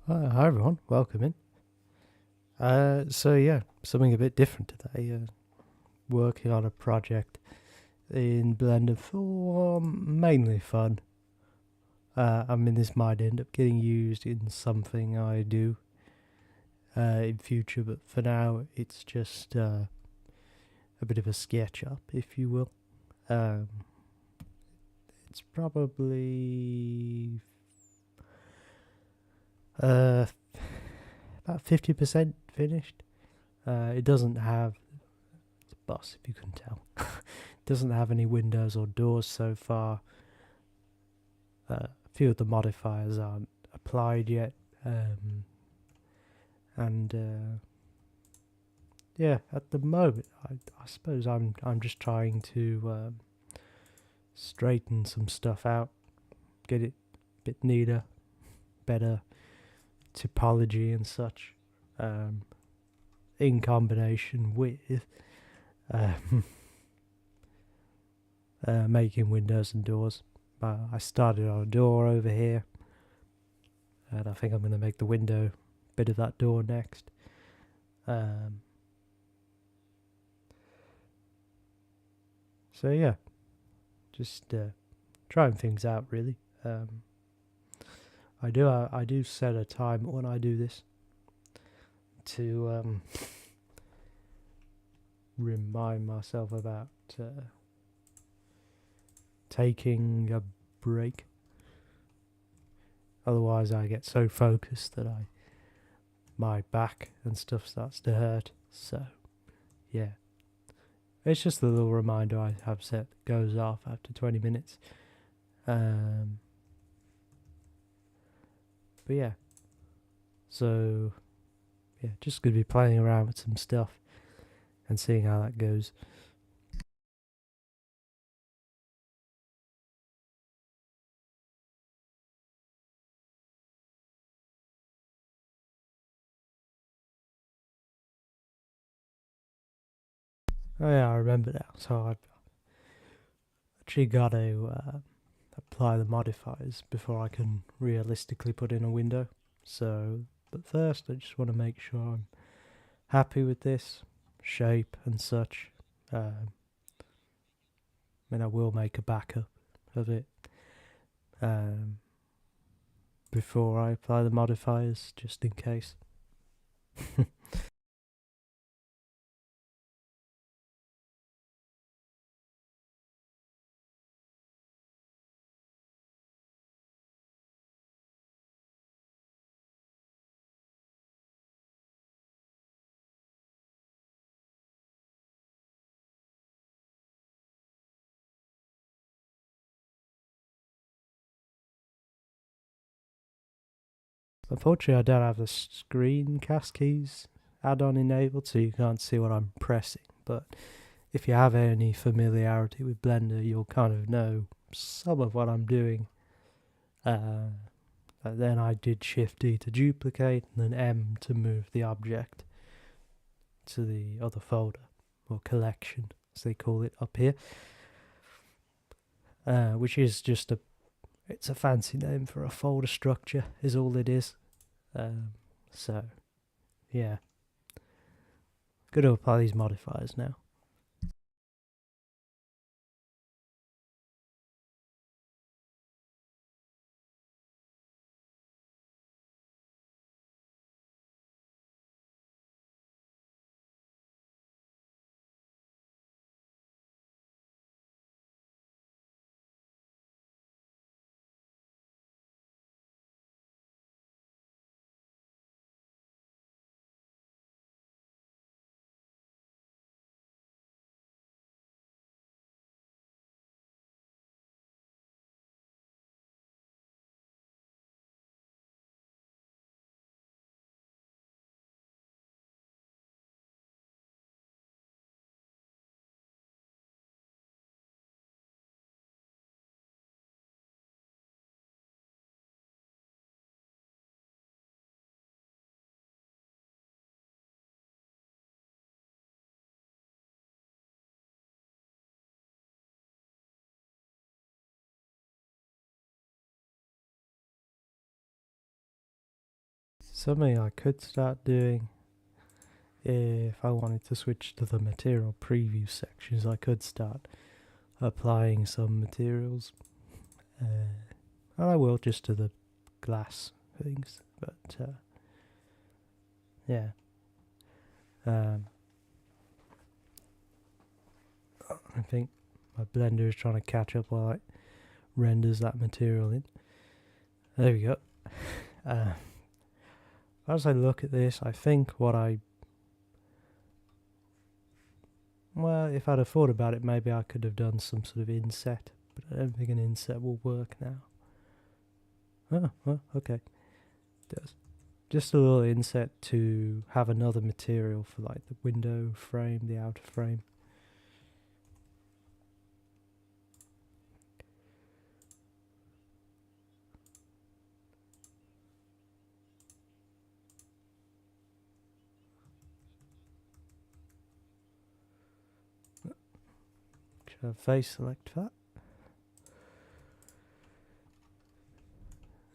Hi everyone, welcome in. Something a bit different today. Working on a project in Blender for mainly fun. I'm in this might end up getting used in something I do in future, but for now it's just a bit of a sketch up, if you will. Um, it's probably uh, about 50% finished. It doesn't have boss, if you couldn't tell. Doesn't have any windows or doors so far. A few of the modifiers aren't applied yet, and yeah, at the moment, I suppose I'm just trying to straighten some stuff out, get it a bit neater, better typology and such, um, in combination with um, making windows and doors. I started on a door over here, and I think I'm going to make the window bit of that door next. Um, so yeah, just trying things out really. I do set a time when I do this to remind myself about taking a break. Otherwise, I get so focused that my back and stuff starts to hurt. So yeah, it's just a little reminder I have set that goes off after 20 minutes. Um, but yeah, so yeah, just gonna be playing around with some stuff and seeing how that goes. Oh yeah, I remember now. So I've actually got to apply the modifiers before I can realistically put in a window. So, but first I just want to make sure I'm happy with this shape and such. I mean, I will make a backup of it um, before I apply the modifiers, just in case. Unfortunately, I don't have the screencast keys add-on enabled, so you can't see what I'm pressing. But if you have any familiarity with Blender, you'll kind of know some of what I'm doing. Uh, then I did Shift D to duplicate, and then M to move the object to the other folder, or collection, as they call it up here, which is just it's a fancy name for a folder structure, is all it is. So, yeah, got to apply these modifiers now. something I could start doing if I wanted to switch to the material preview sections. I could start applying some materials, and I will, just to the glass things, but yeah. I think my blender is trying to catch up while it renders that material in. There we go. As I look at this, I think well, if I'd have thought about it, maybe I could have done some sort of inset, but I don't think an inset will work now. Oh, well, okay. It does. Just a little inset to have another material for like the window frame, the outer frame. Should I face select that?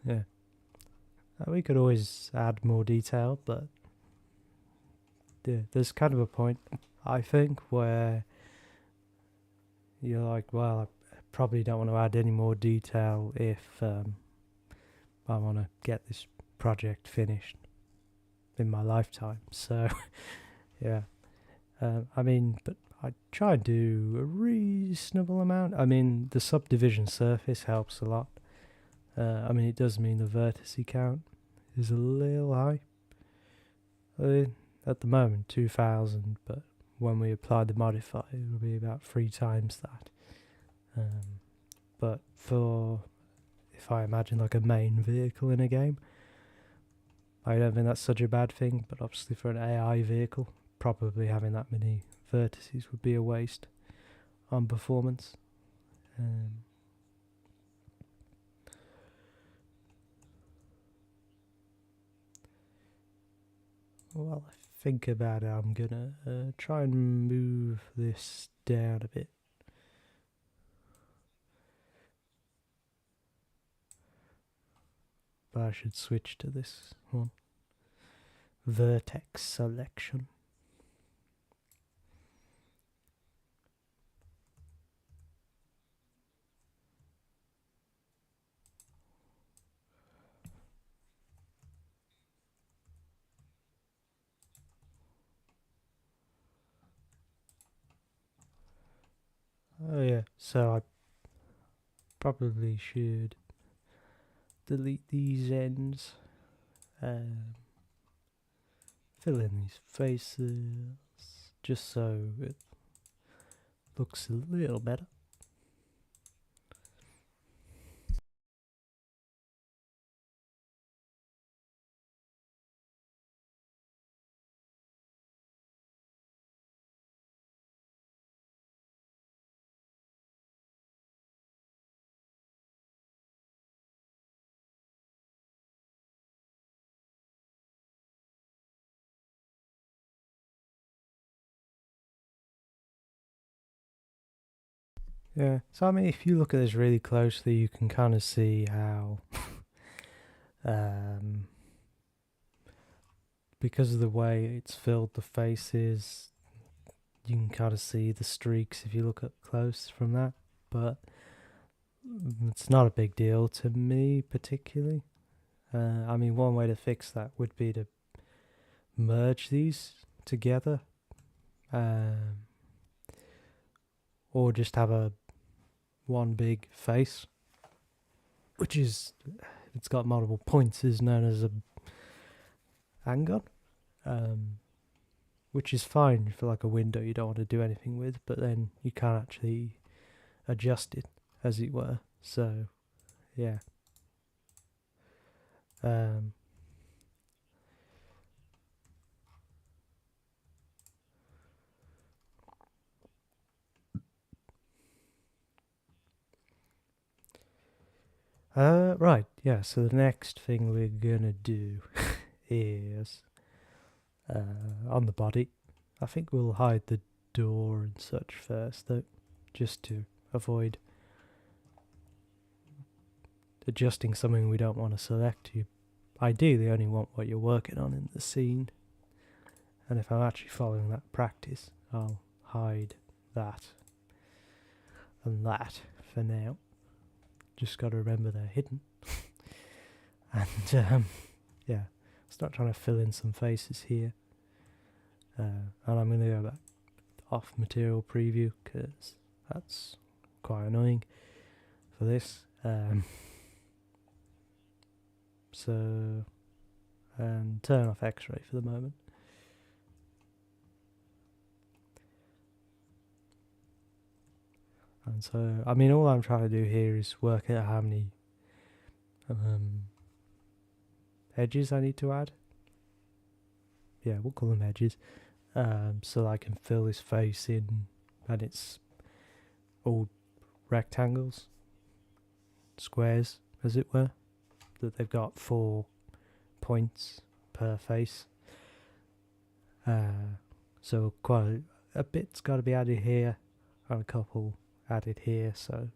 Yeah. We could always add more detail, but yeah, there's kind of a point, I think, where you're like, well, I probably don't want to add any more detail if I want to get this project finished in my lifetime. So, yeah. I mean, but I try and do a reasonable amount. I mean, the subdivision surface helps a lot. I mean, it does mean the vertex count is a little high. At the moment, 2,000, but when we apply the modifier, it will be about 3 times that. But if I imagine like a main vehicle in a game, I don't think that's such a bad thing, but obviously for an AI vehicle, probably having that many vertices would be a waste on performance. While I think about it, I'm gonna try and move this down a bit. But I should switch to this one. Vertex selection. Oh yeah, so I probably should delete these ends. Fill in these faces just so it looks a little better. Yeah, so I mean, if you look at this really closely, you can kind of see how, because of the way it's filled the faces, you can kind of see the streaks if you look up close from that. But it's not a big deal to me particularly. I mean, one way to fix that would be to merge these together, or just have one big face, which is, it's got multiple points, is known as a hang-on, which is fine for like a window you don't want to do anything with, but then you can't actually adjust it, as it were. So, yeah. Right, yeah, so the next thing we're gonna do is on the body. I think we'll hide the door and such first, though, just to avoid adjusting something we don't want to select. You ideally only want what you're working on in the scene. And if I'm actually following that practice, I'll hide that and that for now. Just got to remember they're hidden. And yeah, start trying to fill in some faces here. And I'm going to go back off material preview because that's quite annoying for this. So, and turn off X-ray for the moment. And so, I mean, all I'm trying to do here is work out how many edges I need to add. Yeah, we'll call them edges. So I can fill this face in, and it's all rectangles, squares, as it were, that they've got 4 points per face. So quite a bit's got to be added here, and a couple added here, so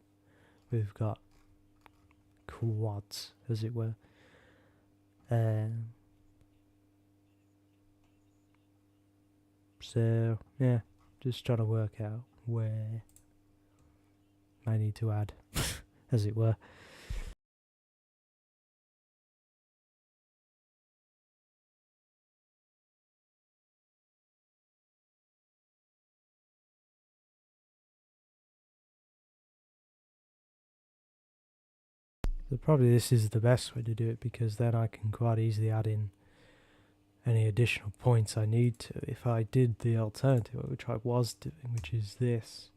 we've got quads, as it were. So yeah, just trying to work out where I need to add, as it were. So probably this is the best way to do it, because then I can quite easily add in any additional points I need to. If I did the alternative, which I was doing, which is this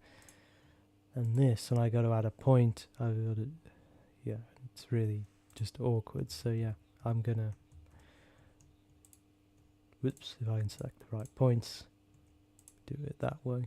and this, and I got to add a point, I've got to, yeah, it's really just awkward. So yeah, I'm gonna, whoops, if I can select the right points, do it that way.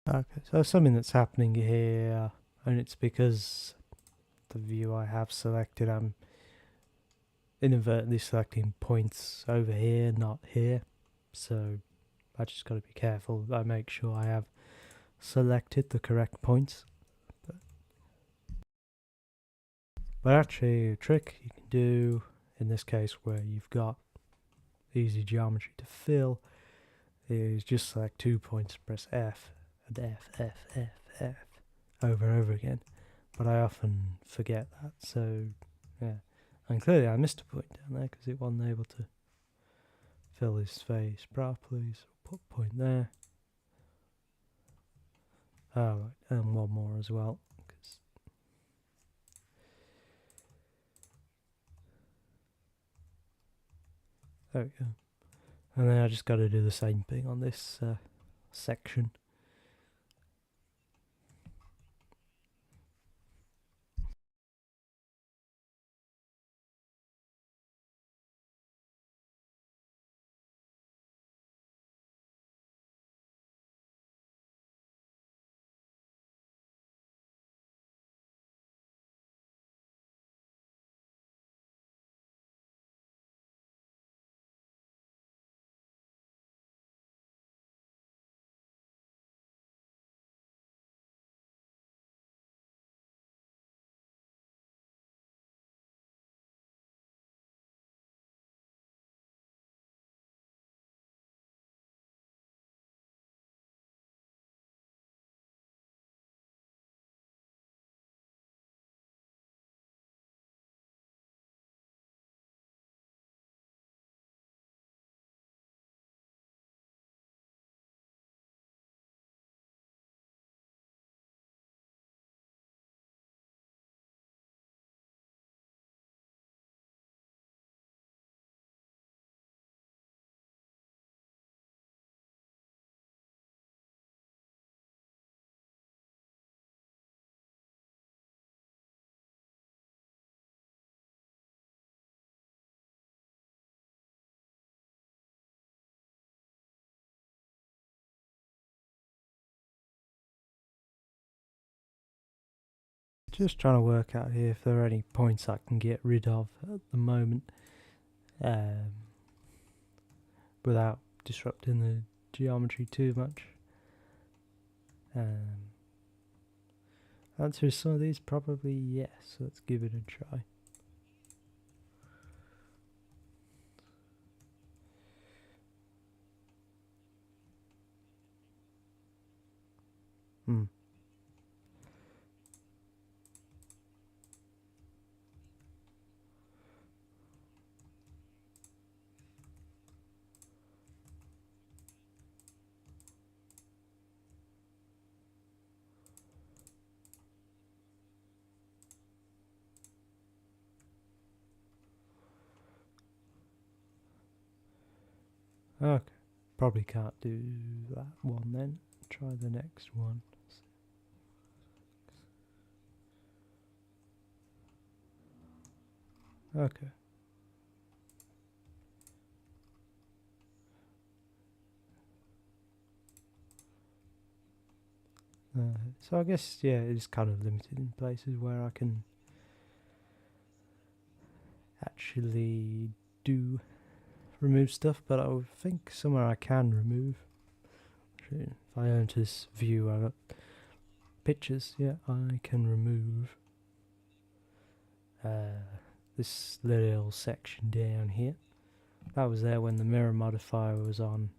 Okay, so something that's happening here, and it's because the view I have selected, I'm inadvertently selecting points over here, not here. So I just got to be careful that I make sure I have selected the correct points. But actually, a trick you can do in this case where you've got easy geometry to fill is just select 2 points, press F and F, F, F, F over and over again. But I often forget that, so yeah. And clearly I missed a point down there because it wasn't able to fill his face properly, so put a point there. Oh, right, and one more as well. There we go. And then I just got to do the same thing on this section. Just trying to work out here if there are any points I can get rid of at the moment without disrupting the geometry too much. Answer some of these probably yes, so let's give it a try. Okay, probably can't do that one then. Try the next one. Okay. So I guess, yeah, it's kind of limited in places where I can actually do remove stuff, but I would think somewhere I can remove. If I go into this view, I've got pictures, yeah, I can remove this little section down here. That was there when the mirror modifier was on.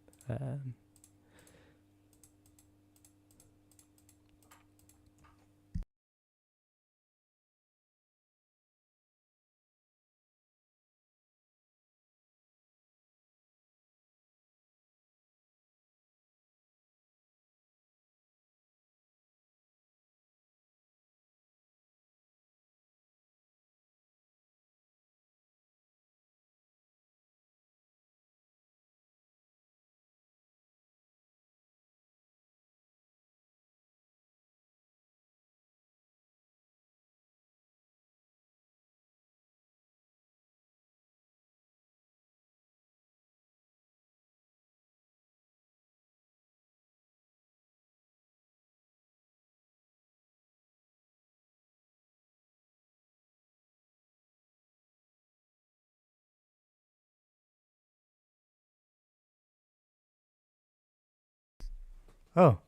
Oh,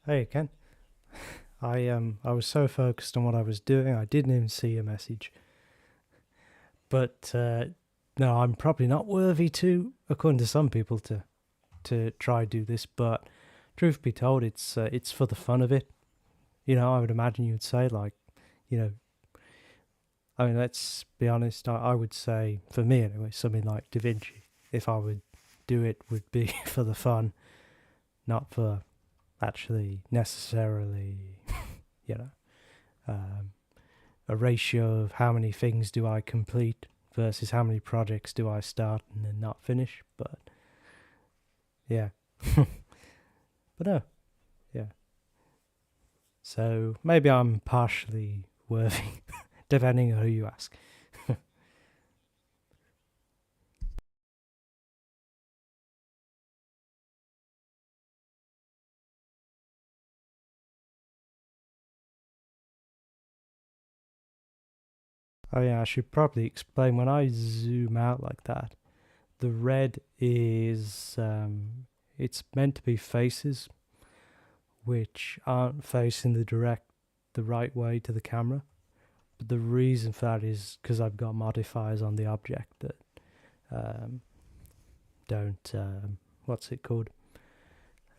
hey Ken. I was so focused on what I was doing, I didn't even see your message. But no, I'm probably not worthy to, according to some people, to try do this. But truth be told, it's for the fun of it. You know, I would imagine you'd say like, you know, I mean, let's be honest. I would say for me anyway, something like Da Vinci, if I would do it, would be for the fun, not for actually necessarily, you know, a ratio of how many things do I complete versus how many projects do I start and then not finish. But yeah, but no, yeah. So maybe I'm partially worthy, depending on who you ask. Oh yeah, I should probably explain. When I zoom out like that, the red is it's meant to be faces which aren't facing the right way to the camera. But the reason for that is because I've got modifiers on the object that um, don't what's it called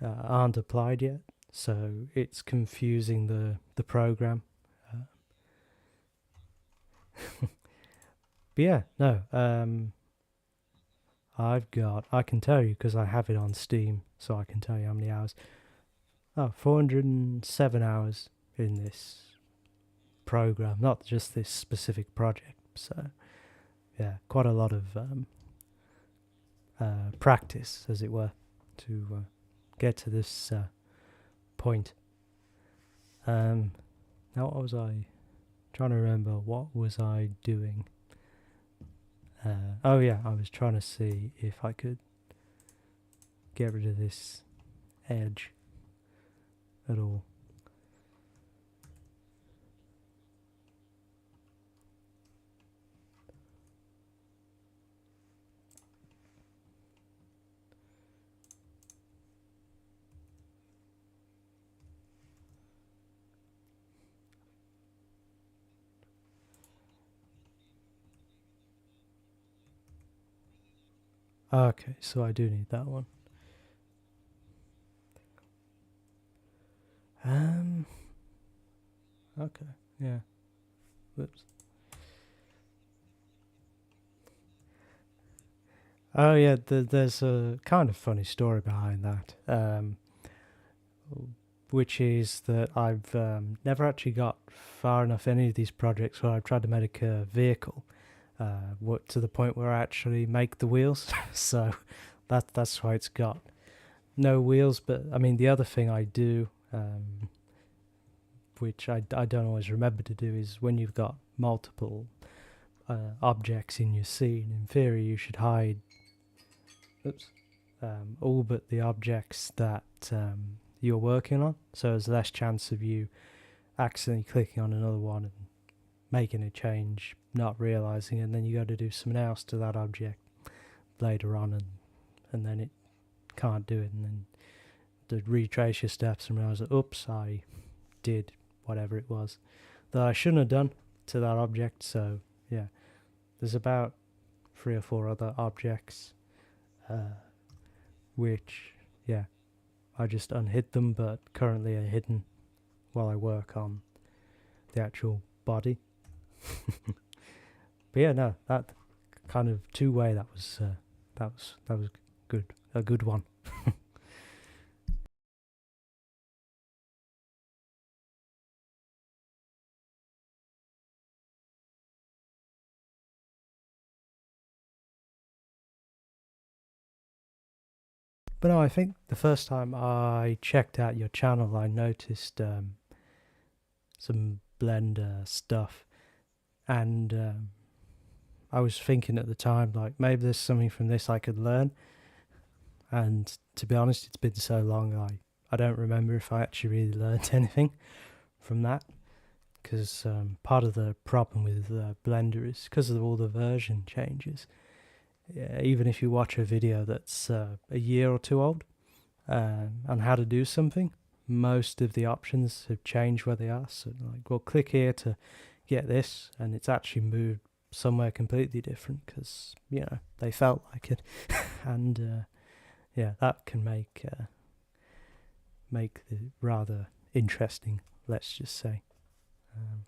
aren't applied yet. So it's confusing the program. But yeah, no. I can tell you because I have it on Steam, so I can tell you how many hours. Oh, 407 hours in this program, not just this specific project. So, yeah, quite a lot of practice, as it were, to get to this point. Now, what was I trying to remember? What was I doing? Oh yeah, I was trying to see if I could get rid of this edge at all. Okay, so I do need that one. Um. Okay. Yeah. Whoops. Oh yeah. There's a kind of funny story behind that. Which is that I've never actually got far enough in any of these projects where I've tried to make a vehicle, what to the point where I actually make the wheels. So that's why it's got no wheels. But I mean, the other thing I do, which I don't always remember to do, is when you've got multiple objects in your scene, in theory you should hide, oops, all but the objects that you're working on, so there's less chance of you accidentally clicking on another one and making a change, not realizing it, and then you got to do something else to that object later on, and then it can't do it, and then to retrace your steps and realize that, oops, I did whatever it was that I shouldn't have done to that object. So yeah, there's about 3 or 4 other objects, which yeah, I just unhid them, but currently are hidden while I work on the actual body. But yeah, no, that kind of two-way, that was good, a good one. But no, I think the first time I checked out your channel, I noticed some Blender stuff, and I was thinking at the time, like, maybe there's something from this I could learn. And to be honest, it's been so long, I don't remember if I actually really learned anything from that. Because part of the problem with Blender is because of all the version changes. Yeah, even if you watch a video that's a year or two old on how to do something, most of the options have changed where they are. So, like, well, click here to get this, and it's actually moved somewhere completely different because they felt like it, and yeah, that can make it rather interesting. Let's just say. Um,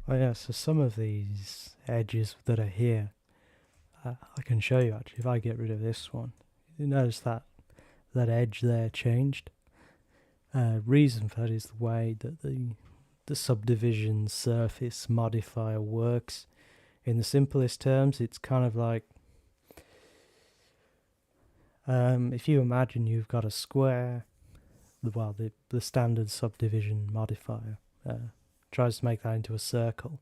oh yeah, so some of these edges that are here, I can show you actually. If I get rid of this one, you notice that edge there changed. Reason for that is the way that the subdivision surface modifier works. In the simplest terms, it's kind of like if you imagine you've got a square, well, the standard subdivision modifier tries to make that into a circle,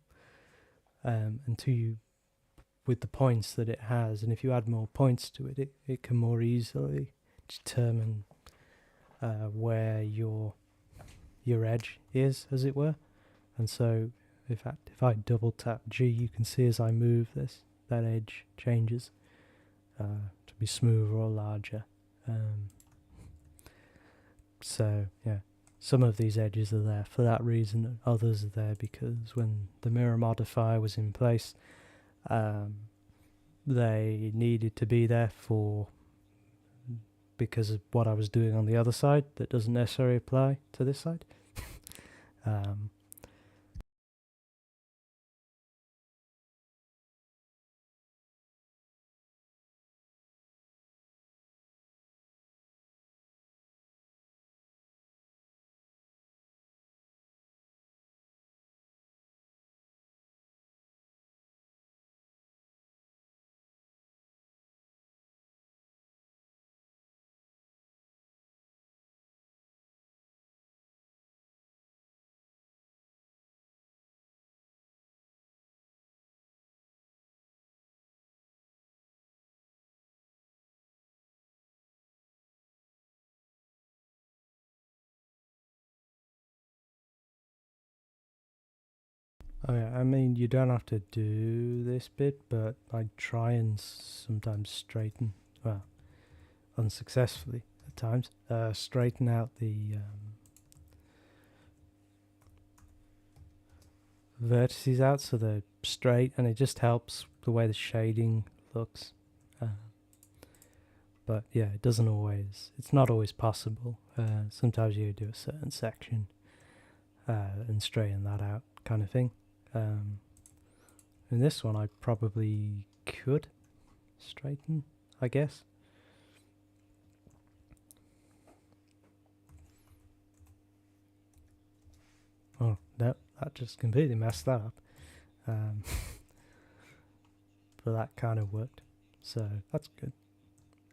until you, with the points that it has, and if you add more points to it, it can more easily determine where your edge is, as it were. And so, in fact, if I double tap G, you can see as I move this, that edge changes to be smoother or larger. So yeah, some of these edges are there for that reason. Others are there because when the mirror modifier was in place, they needed to be there for because of what I was doing on the other side that doesn't necessarily apply to this side. Um, Oh yeah, I mean you don't have to do this bit, but I try and sometimes straighten, well, unsuccessfully at times, straighten out the vertices out so they're straight, and it just helps the way the shading looks. But yeah, it doesn't always, it's not always possible. Sometimes you do a certain section and straighten that out, kind of thing. In this one, I probably could straighten, I guess. Oh, no, that just completely messed that up. But that kind of worked, so that's good.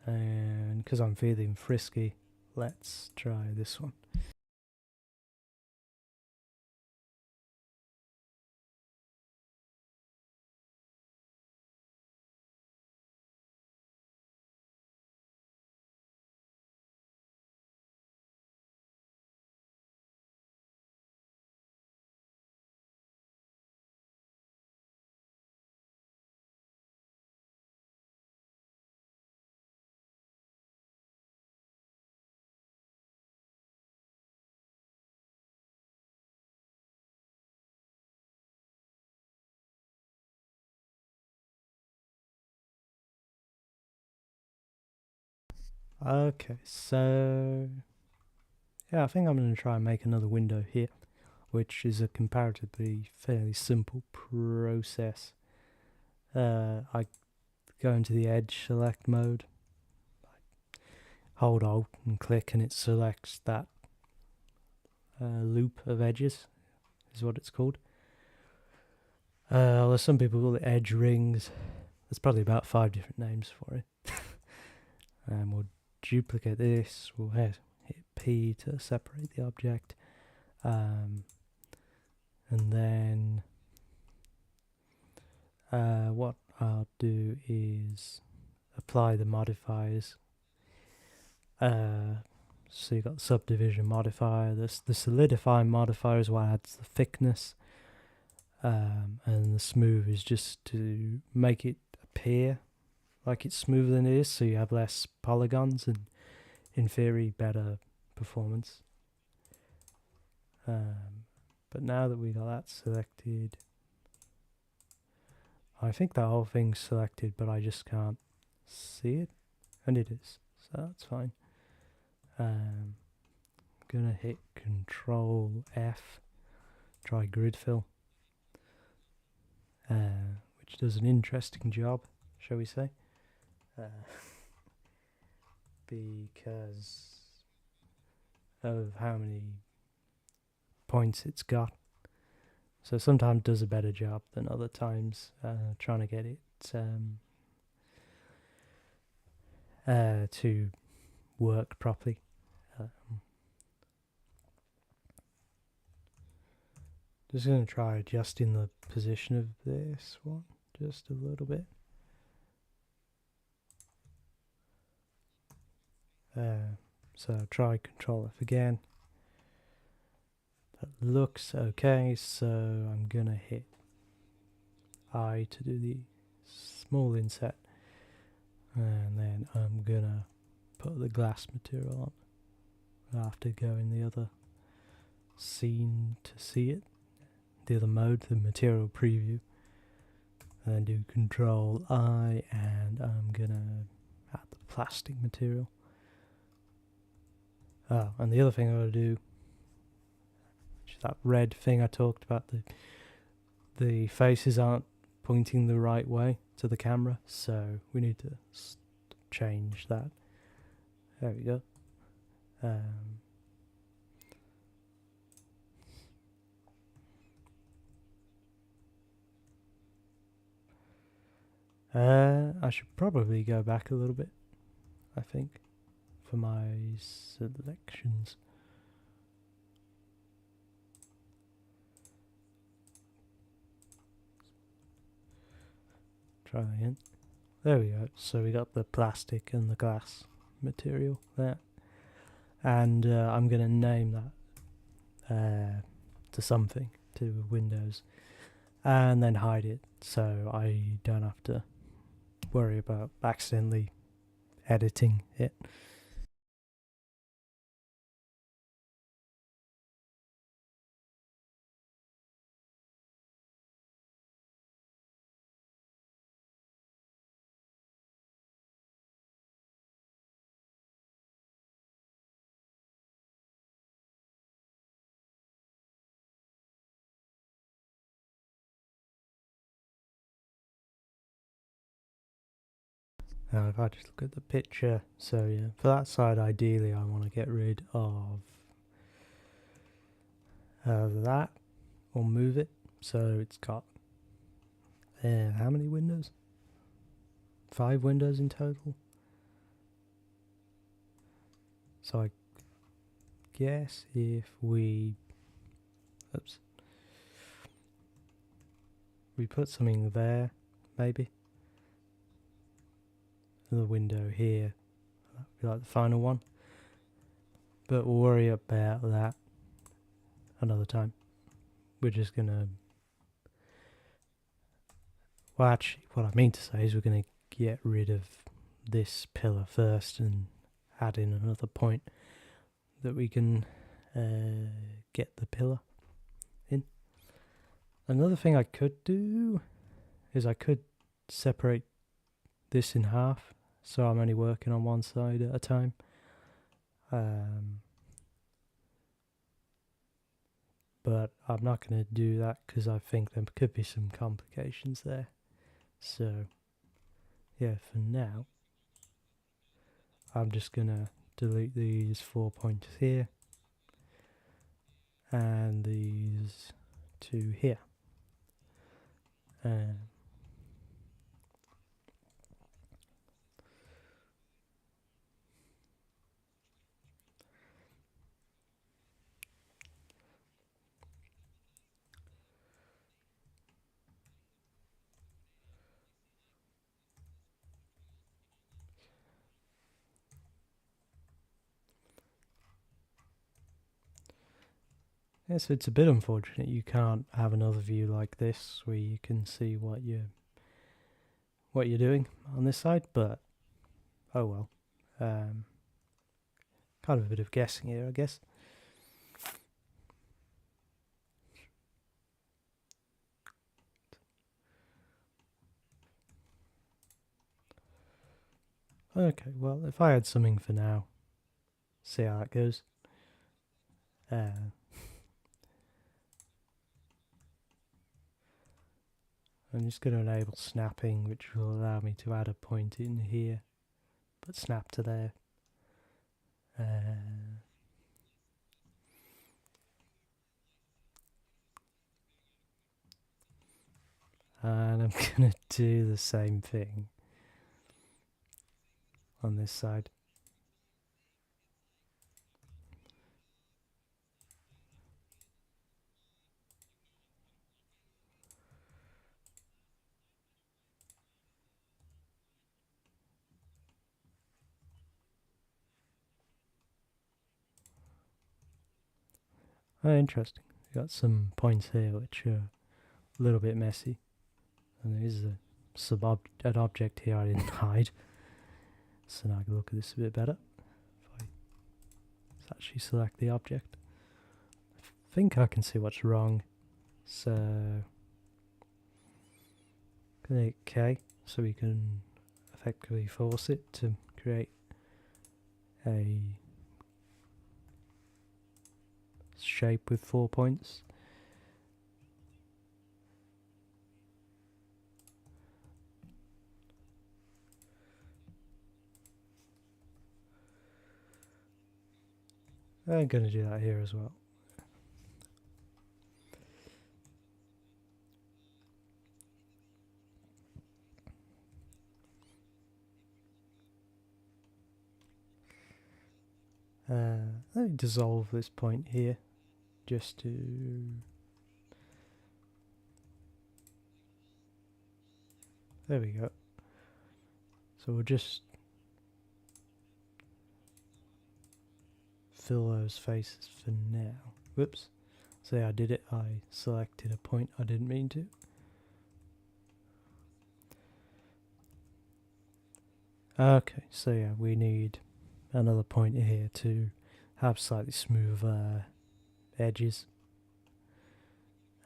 And because I'm feeling frisky, let's try this one. Okay, so yeah, I think I'm going to try and make another window here, which is a comparatively fairly simple process. I go into the edge select mode, hold Alt and click, and it selects that loop of edges, is what it's called. Although some people call it edge rings. There's probably about 5 different names for it. And we'll duplicate this, we'll hit P to separate the object, and then what I'll do is apply the modifiers. So you've got the subdivision modifier, the solidify modifier is what adds the thickness, and the smooth is just to make it appear like it's smoother than it is, so you have less polygons and in theory better performance. But now that we got that selected, I think that whole thing's selected, but I just can't see it, and it is, so that's fine. I'm gonna hit Control F, try grid fill, which does an interesting job, shall we say, because of how many points it's got. So sometimes does a better job than other times, trying to get it to work properly. Just going to try adjusting the position of this one just a little bit. So try Control F again. That looks okay, so I'm going to hit I to do the small inset, and then I'm going to put the glass material on. I have to go in the other scene to see it, the other mode, the material preview, and then do Control I, and I'm going to add the plastic material. Oh, and the other thing I gotta do, which is that red thing I talked about, the faces aren't pointing the right way to the camera, so we need to change that. There we go. I should probably go back a little bit, I think, for my selections. Try again. There we go. So we got the plastic and the glass material there. And I'm going to name that to something, to Windows. and then hide it so I don't have to worry about accidentally editing it. Now if I just look at the picture, so yeah, for that side ideally I want to get rid of that or move it so it's got how many windows? 5 windows in total. So I guess if we put something there, maybe the window here, that would be like the final one, but we'll worry about that another time. We're just gonna, well actually what I mean to say is we're gonna get rid of this pillar first and add in another point that we can get the pillar in. Another thing I could do is I could separate this in half so I'm only working on one side at a time. But I'm not going to do that because I think there could be some complications there. So yeah, for now I'm just going to delete these 4 points here and these 2 here. Yes, it's a bit unfortunate you can't have another view like this where you can see what you're doing on this side, but oh well. Kind of a bit of guessing here, I guess. Okay, well, if I had something for now, see how that goes. I'm just going to enable snapping, which will allow me to add a point in here, but snap to there. And I'm going to do the same thing on this side. Oh, interesting. Got some points here which are a little bit messy. And there is an object here I didn't hide. So now I can look at this a bit better. If I actually select the object, I think I can see what's wrong. So click K so we can effectively force it to create a shape with 4 points. I'm going to do that here as well. Let me dissolve this point here just to there we go. So we'll just fill those faces for now. Whoops. So yeah, I did it. I selected a point I didn't mean to. Okay, so yeah, we need another pointer here to have slightly smoother edges,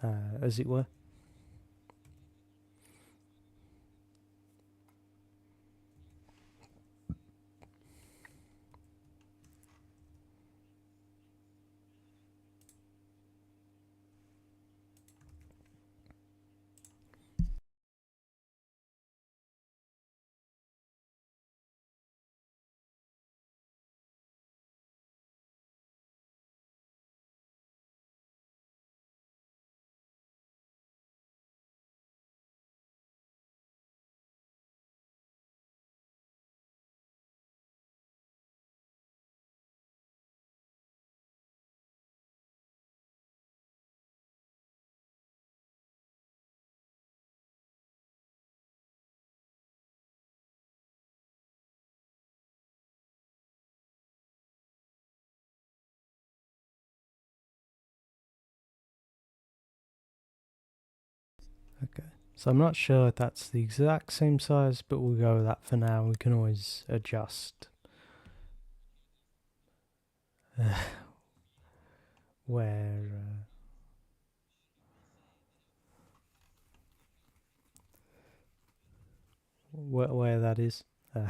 as it were. Okay, so I'm not sure if that's the exact same size, but we'll go with that for now. We can always adjust where where that is. Uh,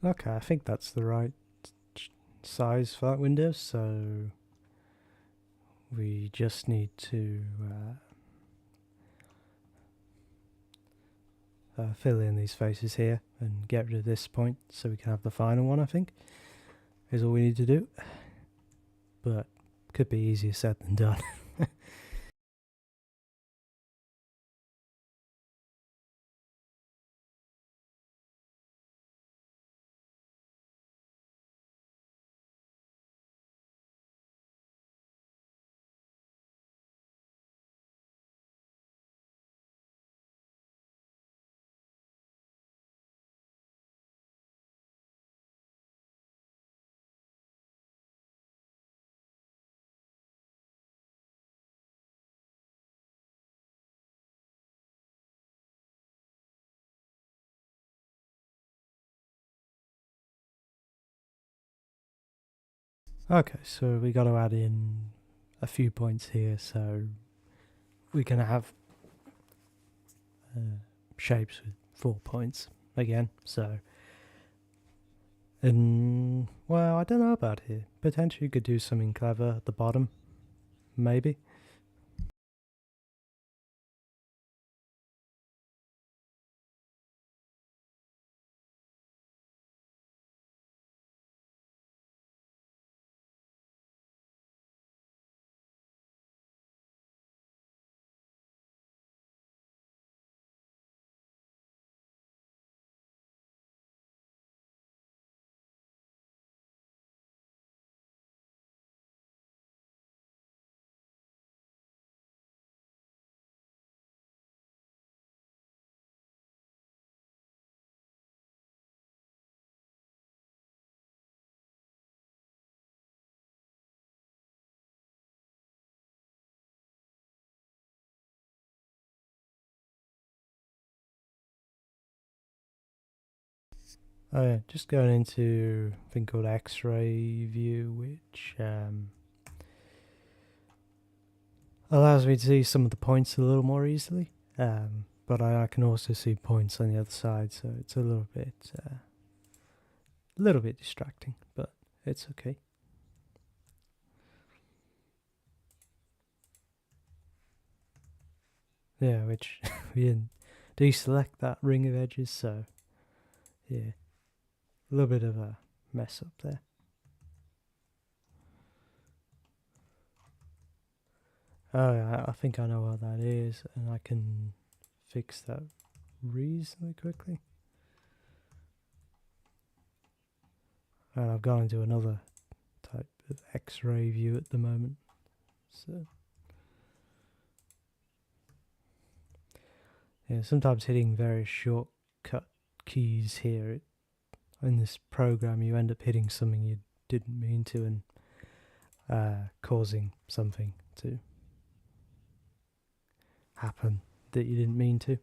okay, I think that's the right size for that window. So we just need to fill in these faces here and get rid of this point so we can have the final one, I think, is all we need to do. But could be easier said than done. Okay, so we got to add in a few points here, so we're going to have shapes with 4 points again. So And, well, I don't know about here. Potentially you could do something clever at the bottom. Maybe. Oh yeah, just going into a thing called X-ray view, which allows me to see some of the points a little more easily. But I can also see points on the other side, so it's a little bit distracting, but it's okay. Yeah, which we didn't deselect that ring of edges, so yeah, a little bit of a mess up there. Oh, yeah, I think I know what that is, and I can fix that reasonably quickly. And I've gone into another type of X-ray view at the moment, so yeah, sometimes hitting various shortcut keys here in this program, you end up hitting something you didn't mean to, and causing something to happen that you didn't mean to.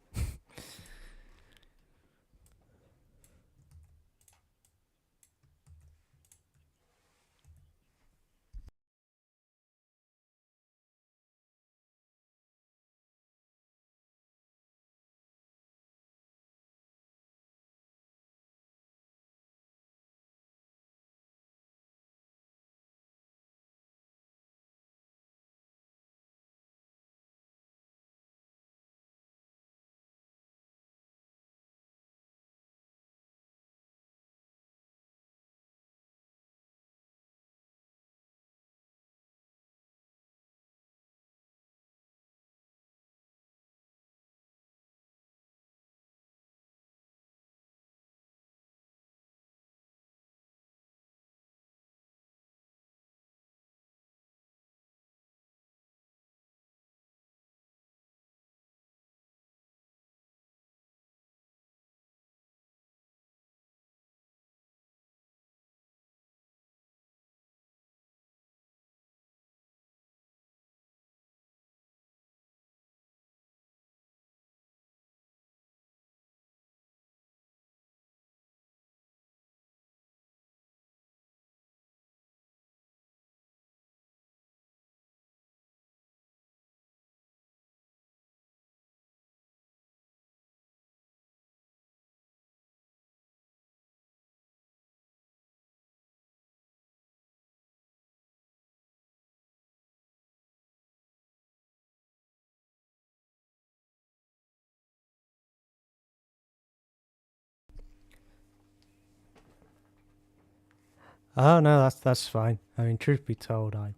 Oh no, that's fine. I mean, truth be told, I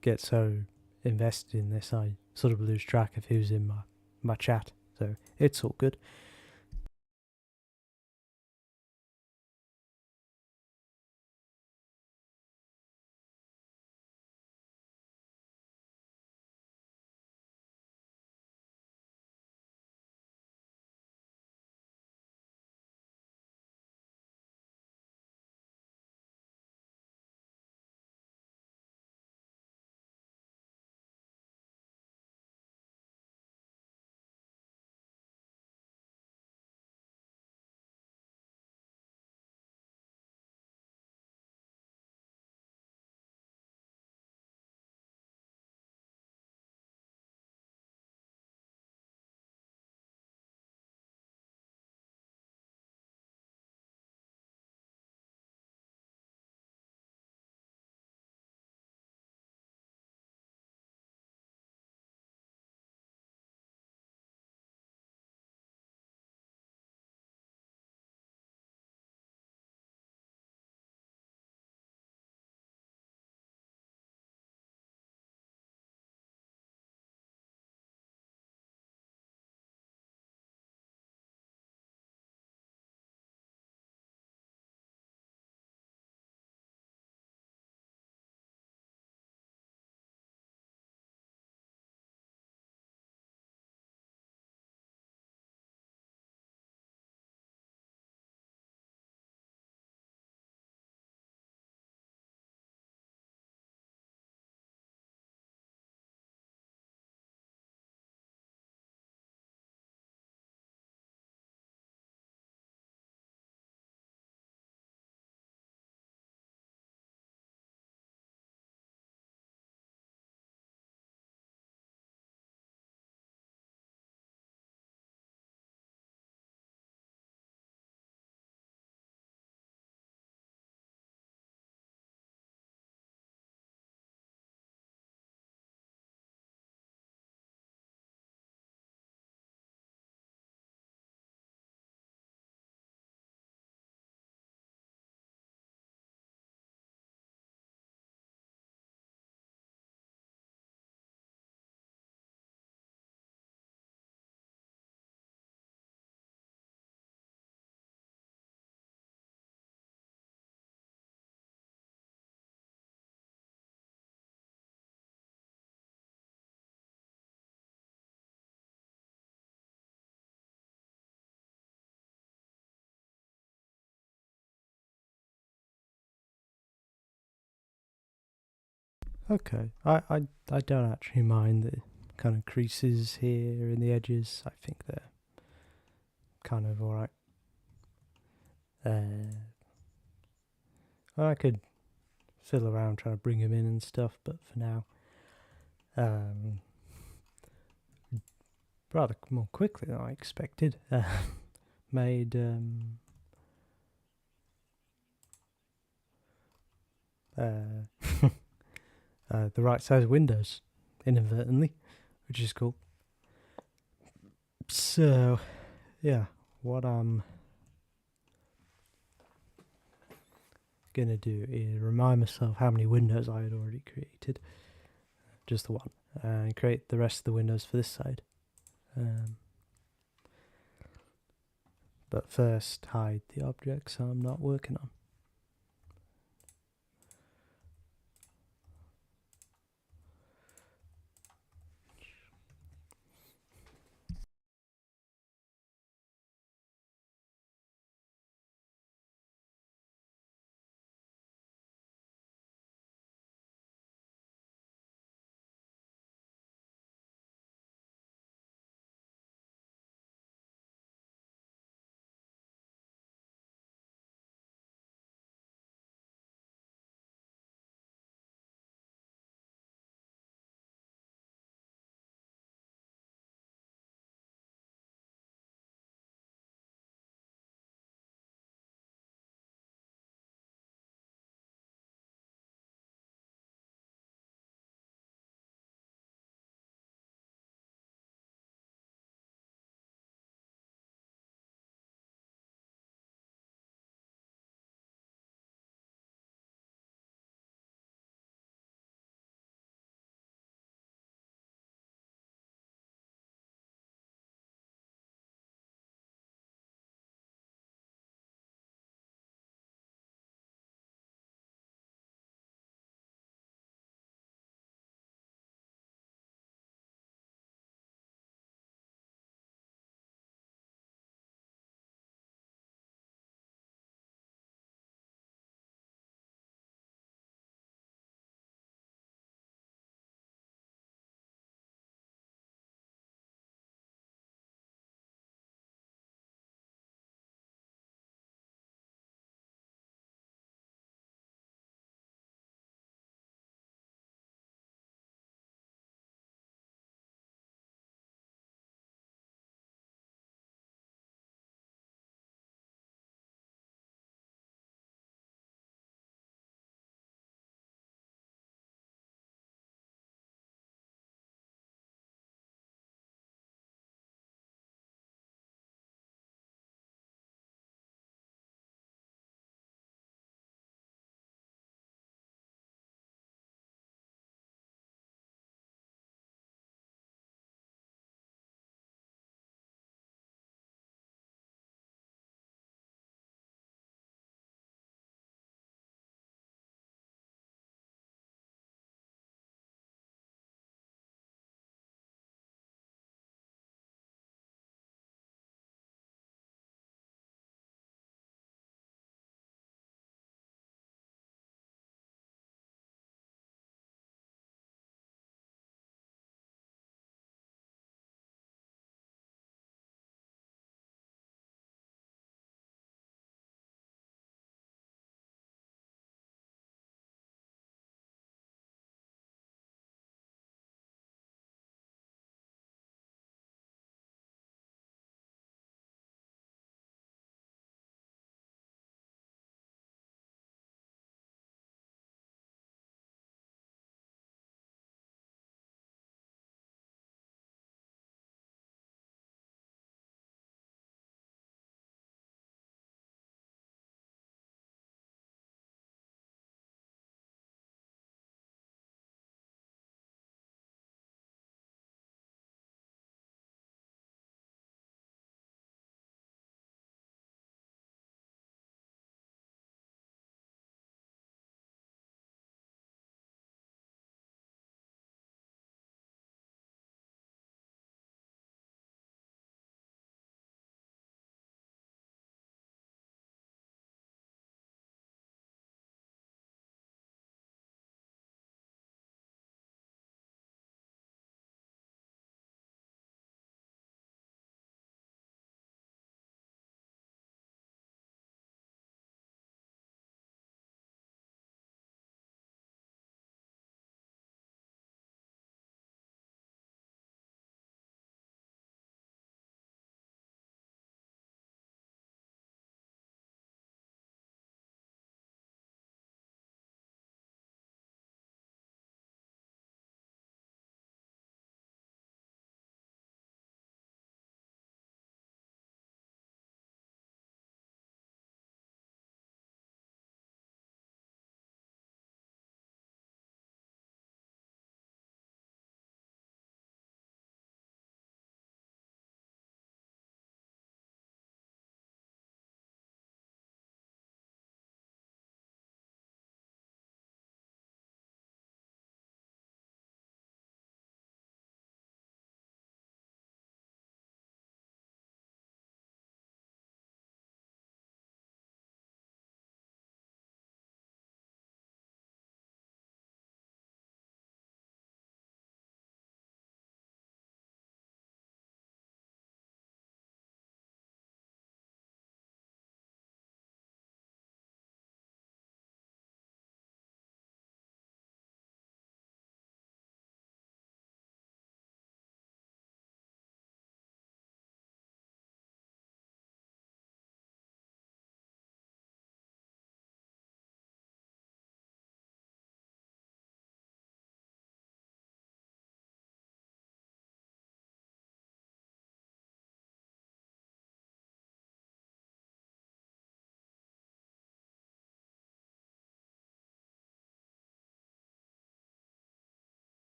get so invested in this, I sort of lose track of who's in my chat. So it's all good. Okay, I don't actually mind the kind of creases here in the edges. I think they're kind of alright. I could fiddle around trying to bring them in and stuff, but for now, rather more quickly than I expected, made the right size windows inadvertently, which is cool. So, yeah, what I'm gonna do is remind myself how many windows I had already created, just the one, and create the rest of the windows for this side. But first, hide the objects I'm not working on.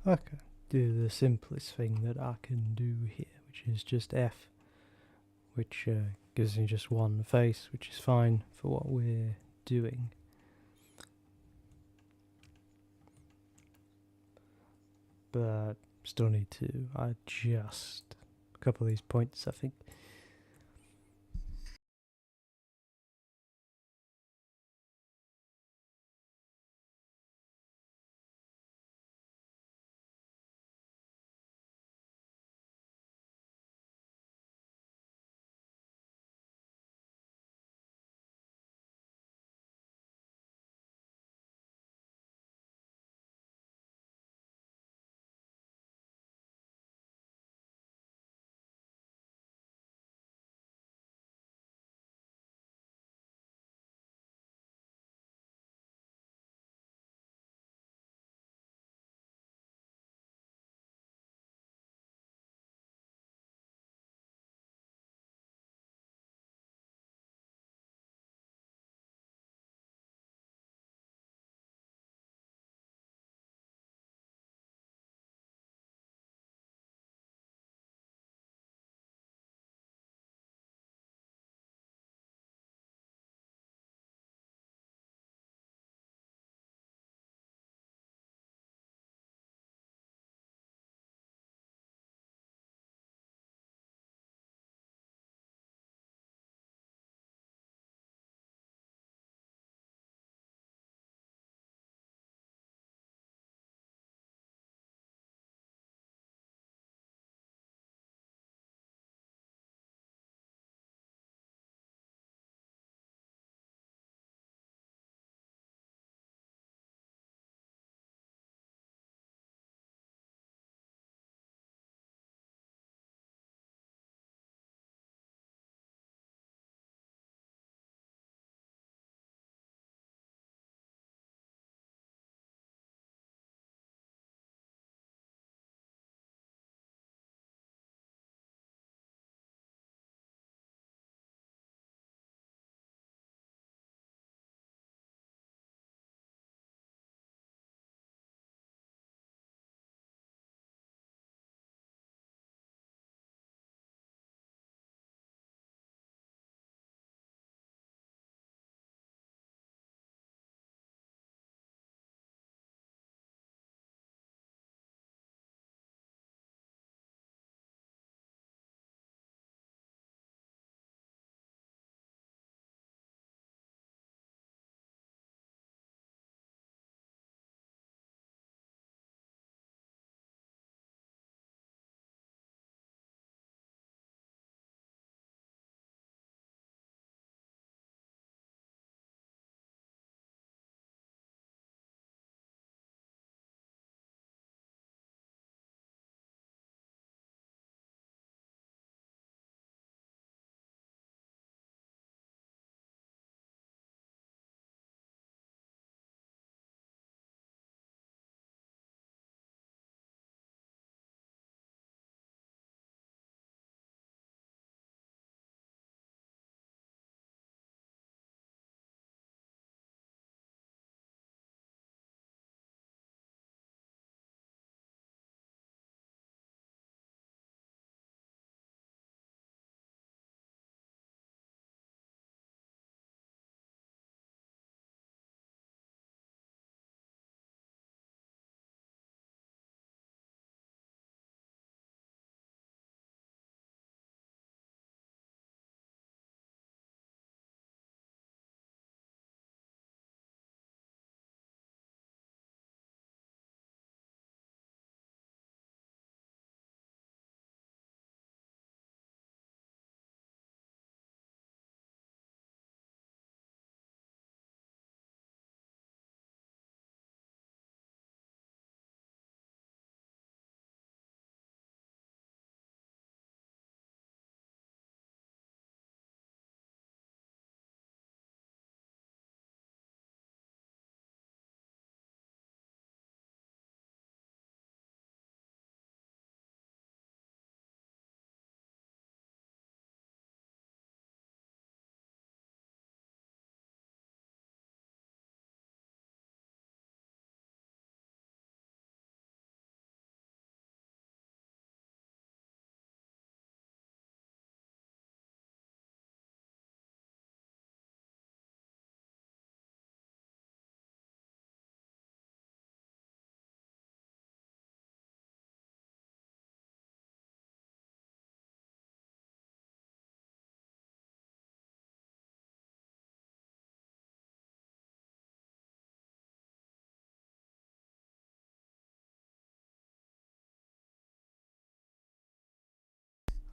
Okay, do the simplest thing that I can do here, which is just F, which gives me just one face, which is fine for what we're doing. But still need to adjust a couple of these points, I think.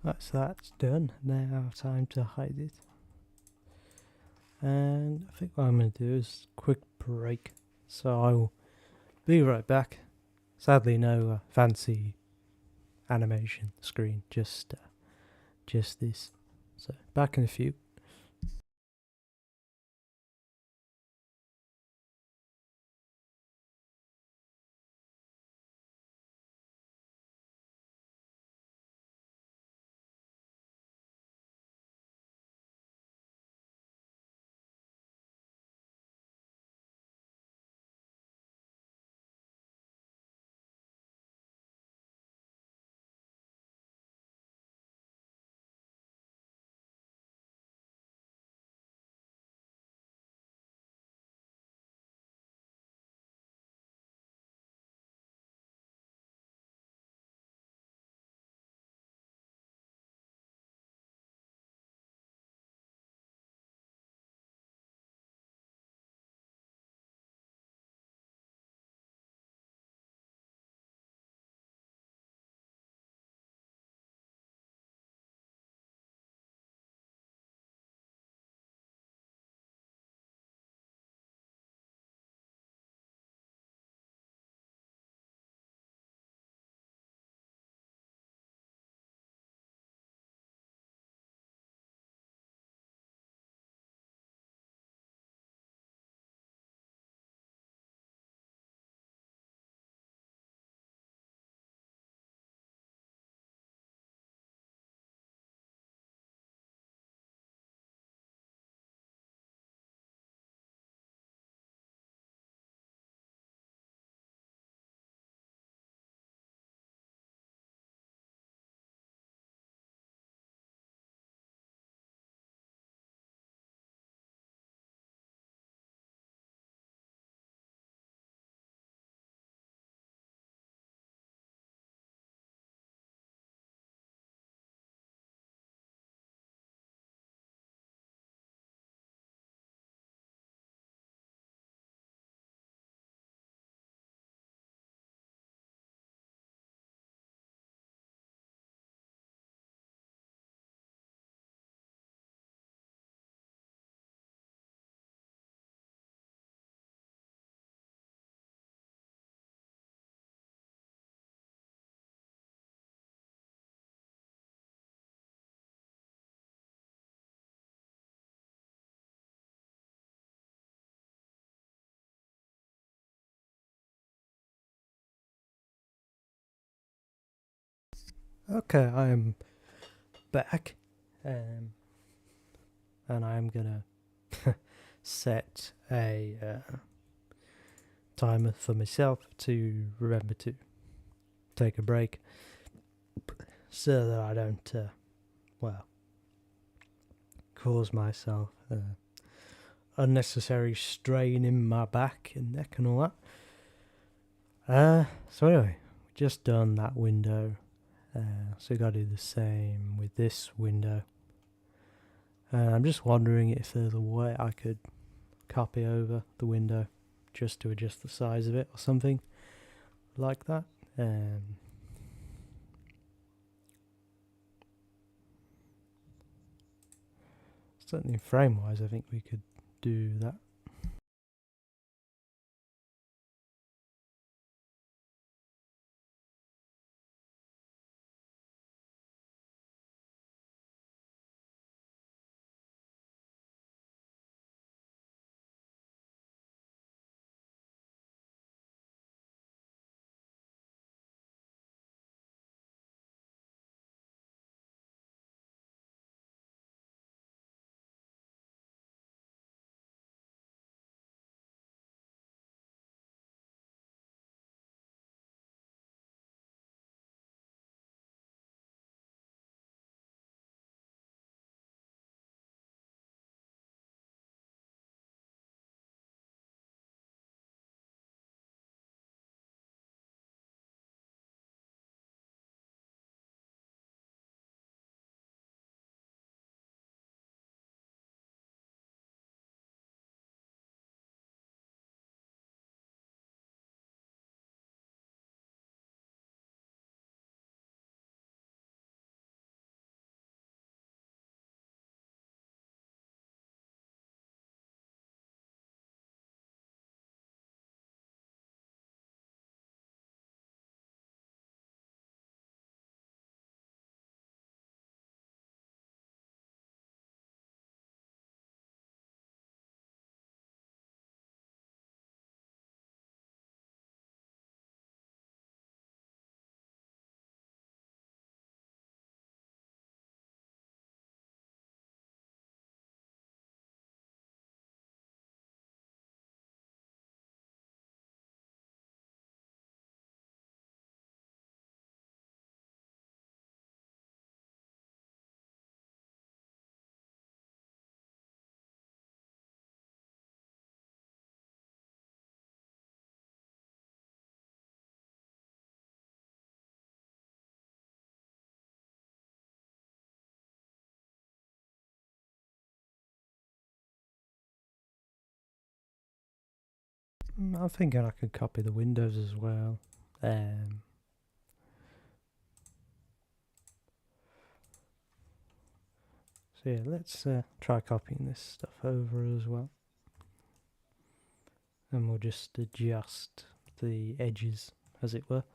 That's done. Now time to hide it. And I think what I'm going to do is quick break. So I will be right back. Sadly, no fancy animation screen, just this. So back in a few. Okay, I am back, and I'm gonna set a timer for myself to remember to take a break, so that I don't, well, cause myself unnecessary strain in my back and neck and all that. So anyway, just done that window. So got to do the same with this window. I'm just wondering if there's a way I could copy over the window just to adjust the size of it or something like that. Certainly frame wise I think we could do that. I'm thinking I could copy the windows as well. So yeah, let's try copying this stuff over as well. And we'll just adjust the edges, as it were.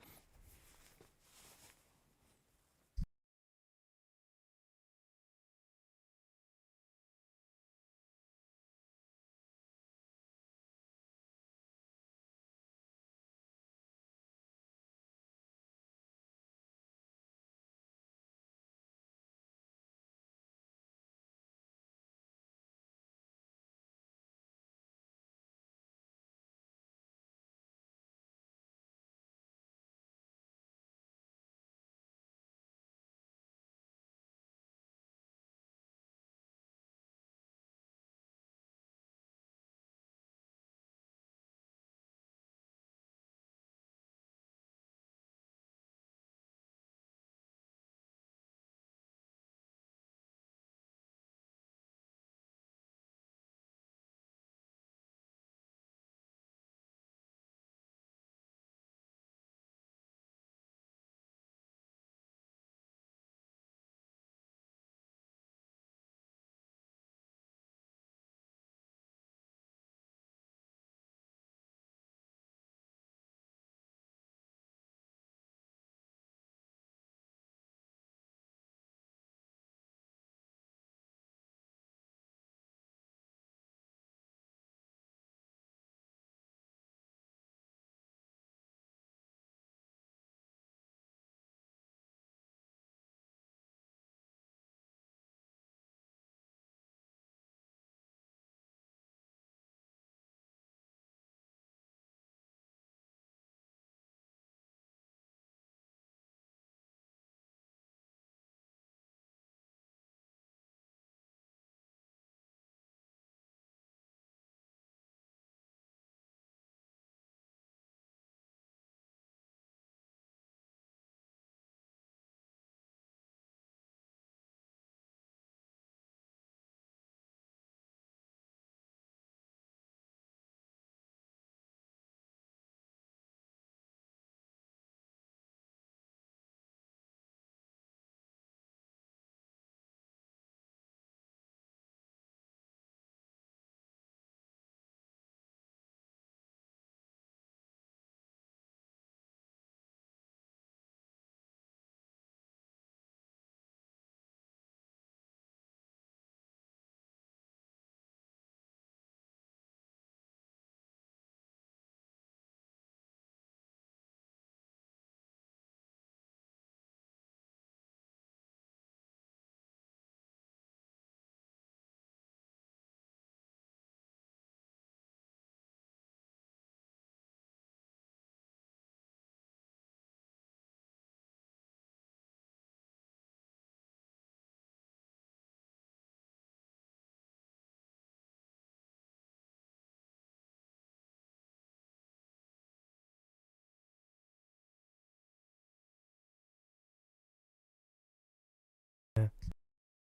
Yeah.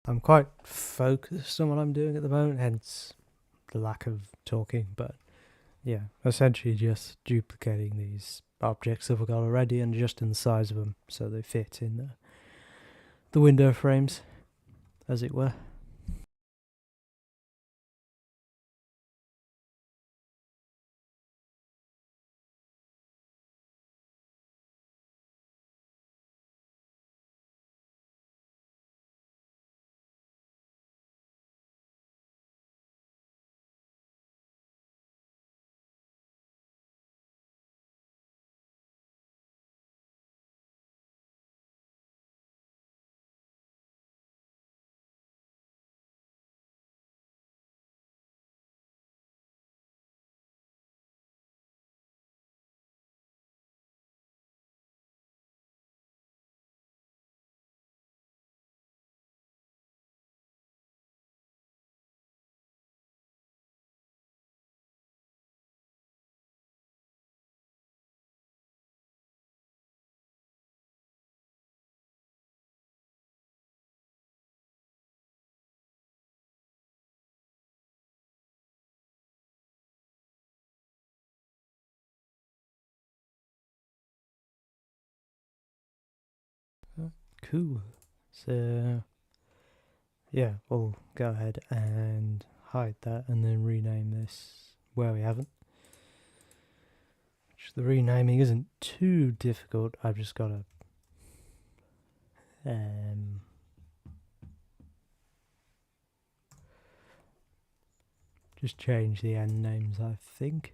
I'm quite focused on what I'm doing at the moment, hence the lack of talking, but yeah, essentially just duplicating these objects that we've got already and adjusting the size of them so they fit in the window frames, as it were. Cool. So yeah, we'll go ahead and hide that and then rename this where we haven't. Which the renaming isn't too difficult. I've just got to just change the end names, I think.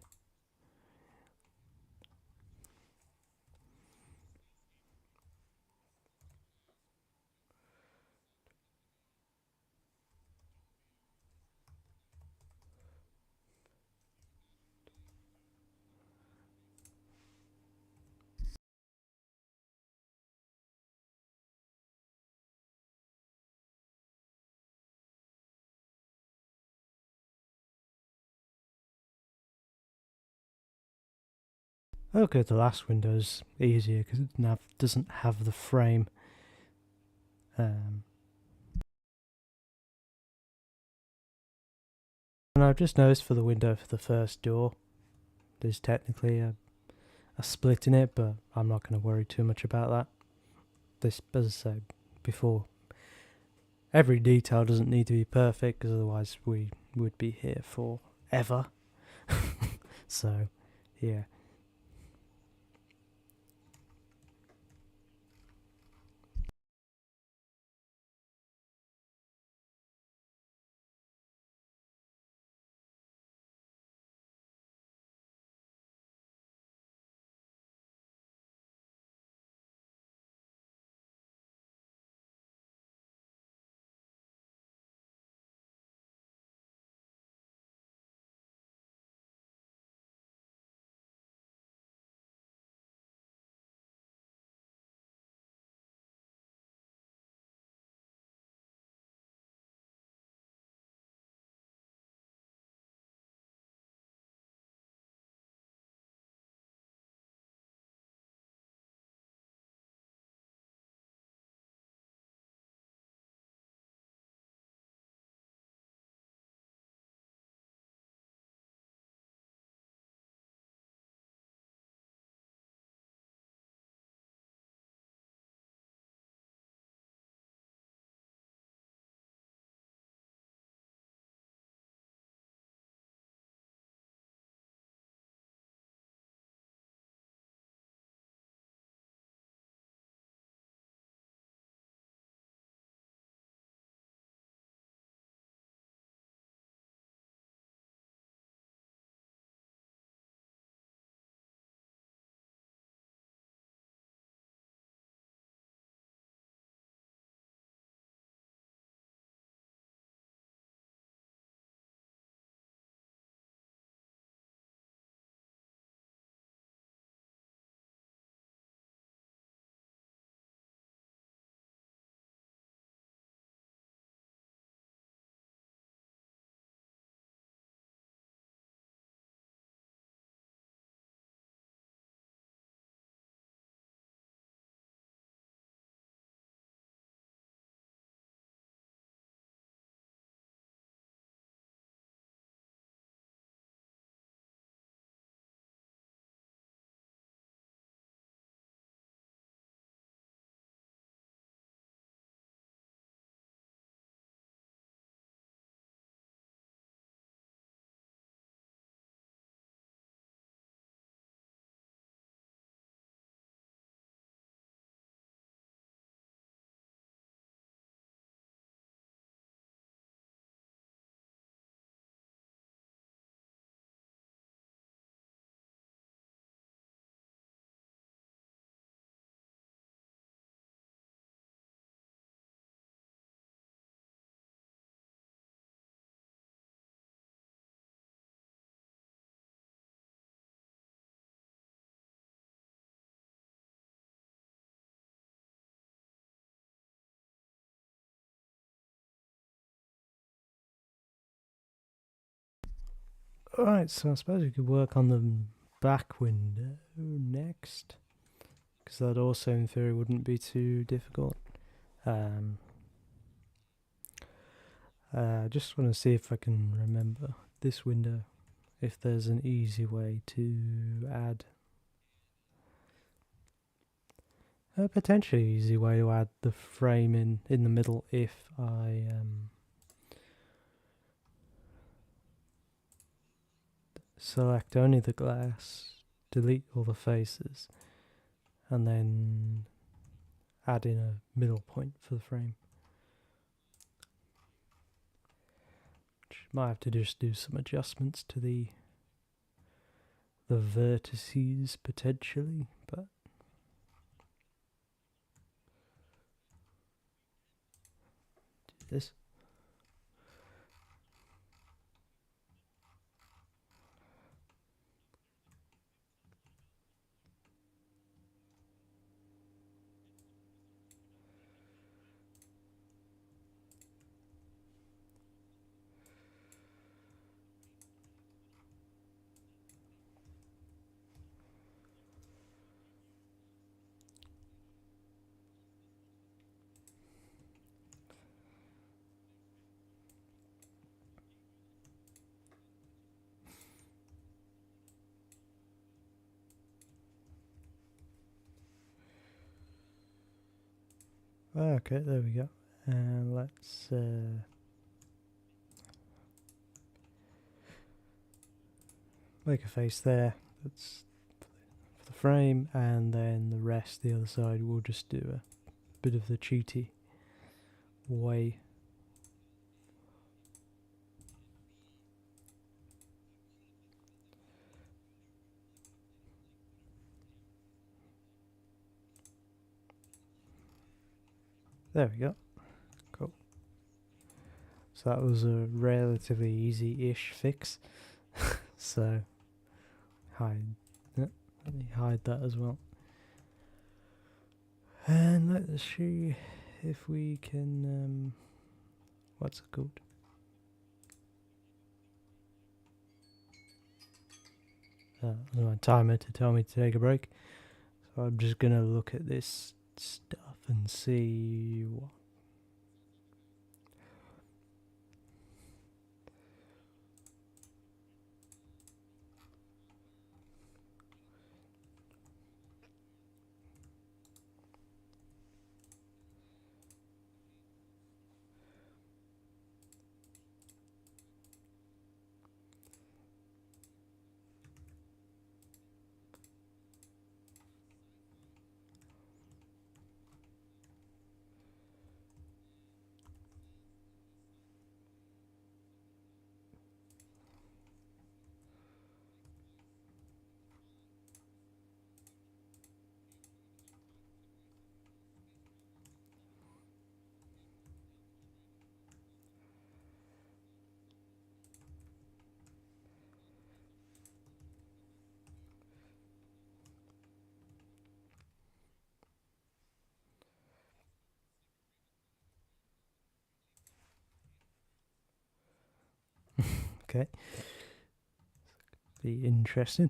Okay, the last window's easier because it doesn't have the frame. And I've just noticed for the window for the first door, there's technically a split in it, but I'm not going to worry too much about that. This, as I said before, every detail doesn't need to be perfect because otherwise we would be here forever. So, yeah. Alright, so I suppose we could work on the back window next, because that also in theory wouldn't be too difficult. I just want to see if I can remember this window, if there's an easy way to add A potentially easy way to add the frame in the middle if I select only the glass, delete all the faces, and then add in a middle point for the frame. Which might have to just do some adjustments to the vertices potentially, but do this. Okay, there we go. And let's make a face there. That's for the frame, and then the rest, the other side, we'll just do a bit of the cheaty way. There we go. Cool. So that was a relatively easy-ish fix. So let me hide that as well. And let's see if we can what's it called? My timer to tell me to take a break. So I'm just gonna look at this stuff and see what. Okay. Be interesting.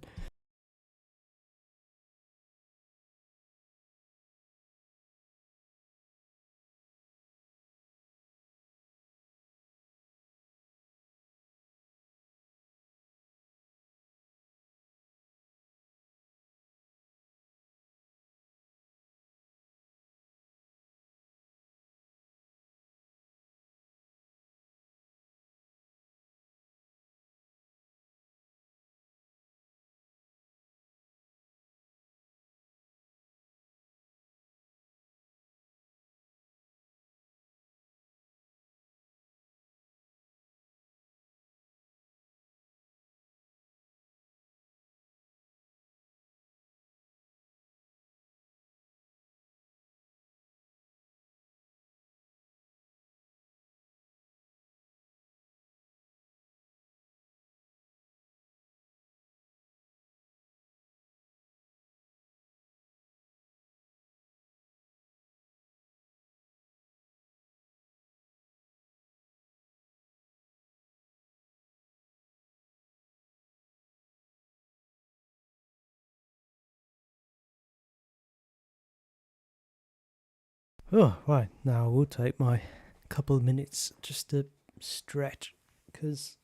Oh, right. Now we'll take my couple of minutes just to stretch, because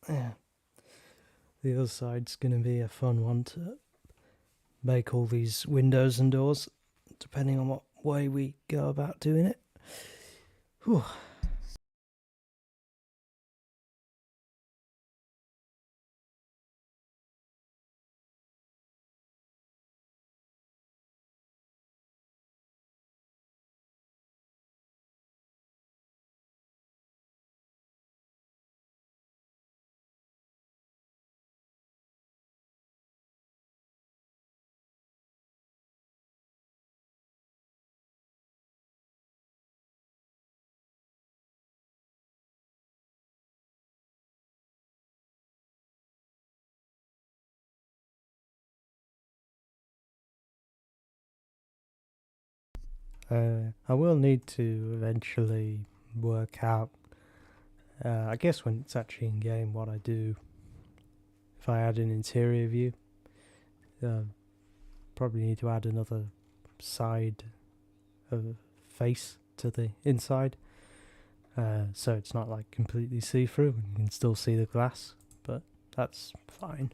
the other side's going to be a fun one to make all these windows and doors. depending on what way we go about doing it. Whew. I will need to eventually work out, I guess when it's actually in game, what I do. If I add an interior view, probably need to add another side of face to the inside, so it's not like completely see-through and you can still see the glass, but that's fine.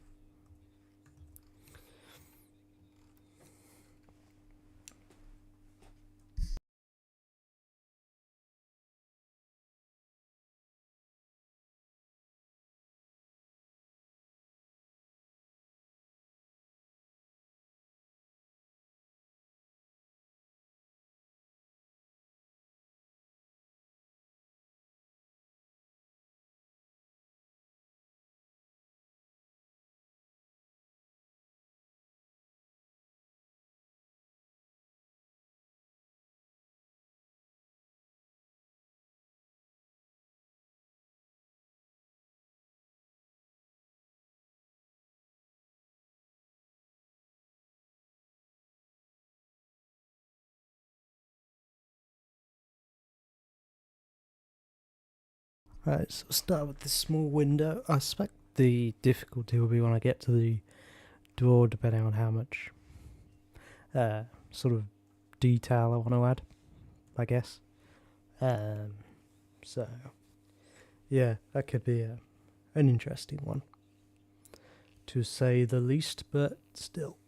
Right, so start with this small window. I suspect the difficulty will be when I get to the door, depending on how much sort of detail I want to add, I guess. So, yeah, that could be an interesting one, to say the least, but still.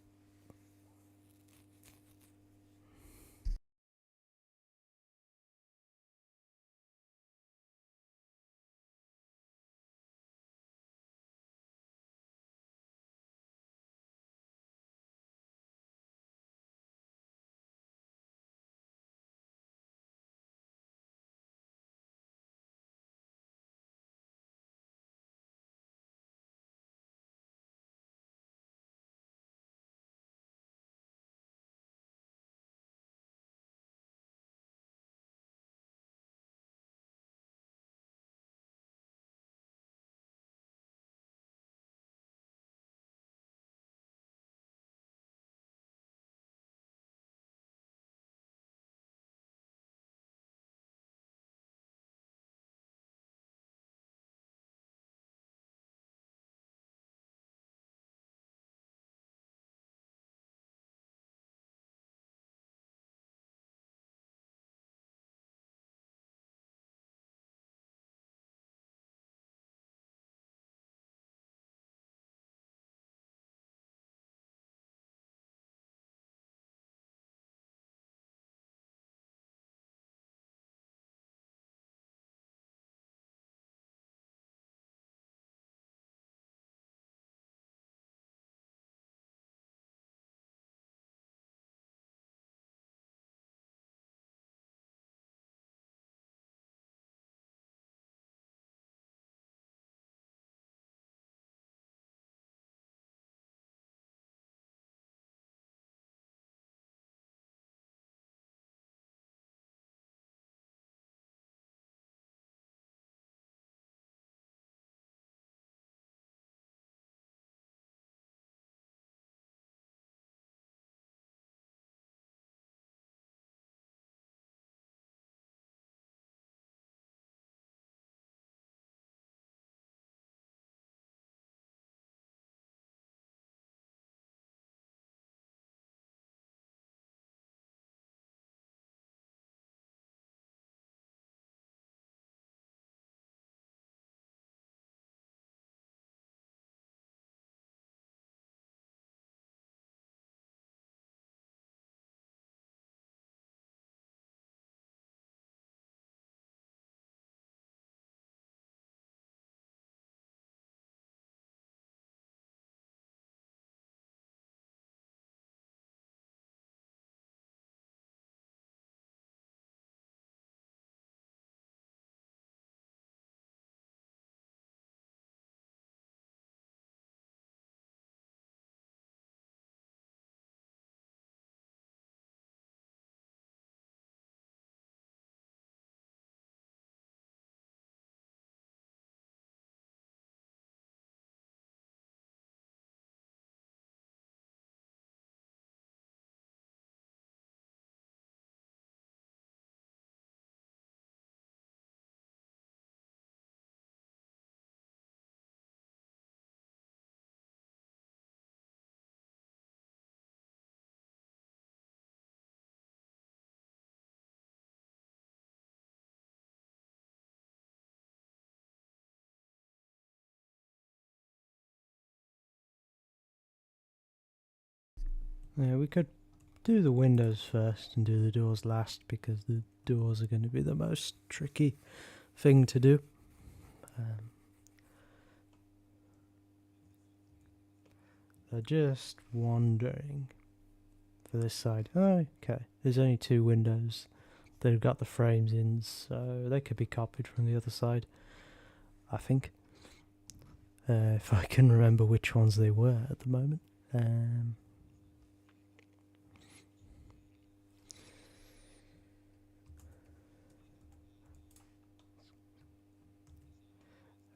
Yeah, we could do the windows first and do the doors last, because the doors are going to be the most tricky thing to do. They're just wondering for this side. Oh, okay. There's only 2 windows. They've got the frames in, so they could be copied from the other side, I think. If I can remember which ones they were at the moment.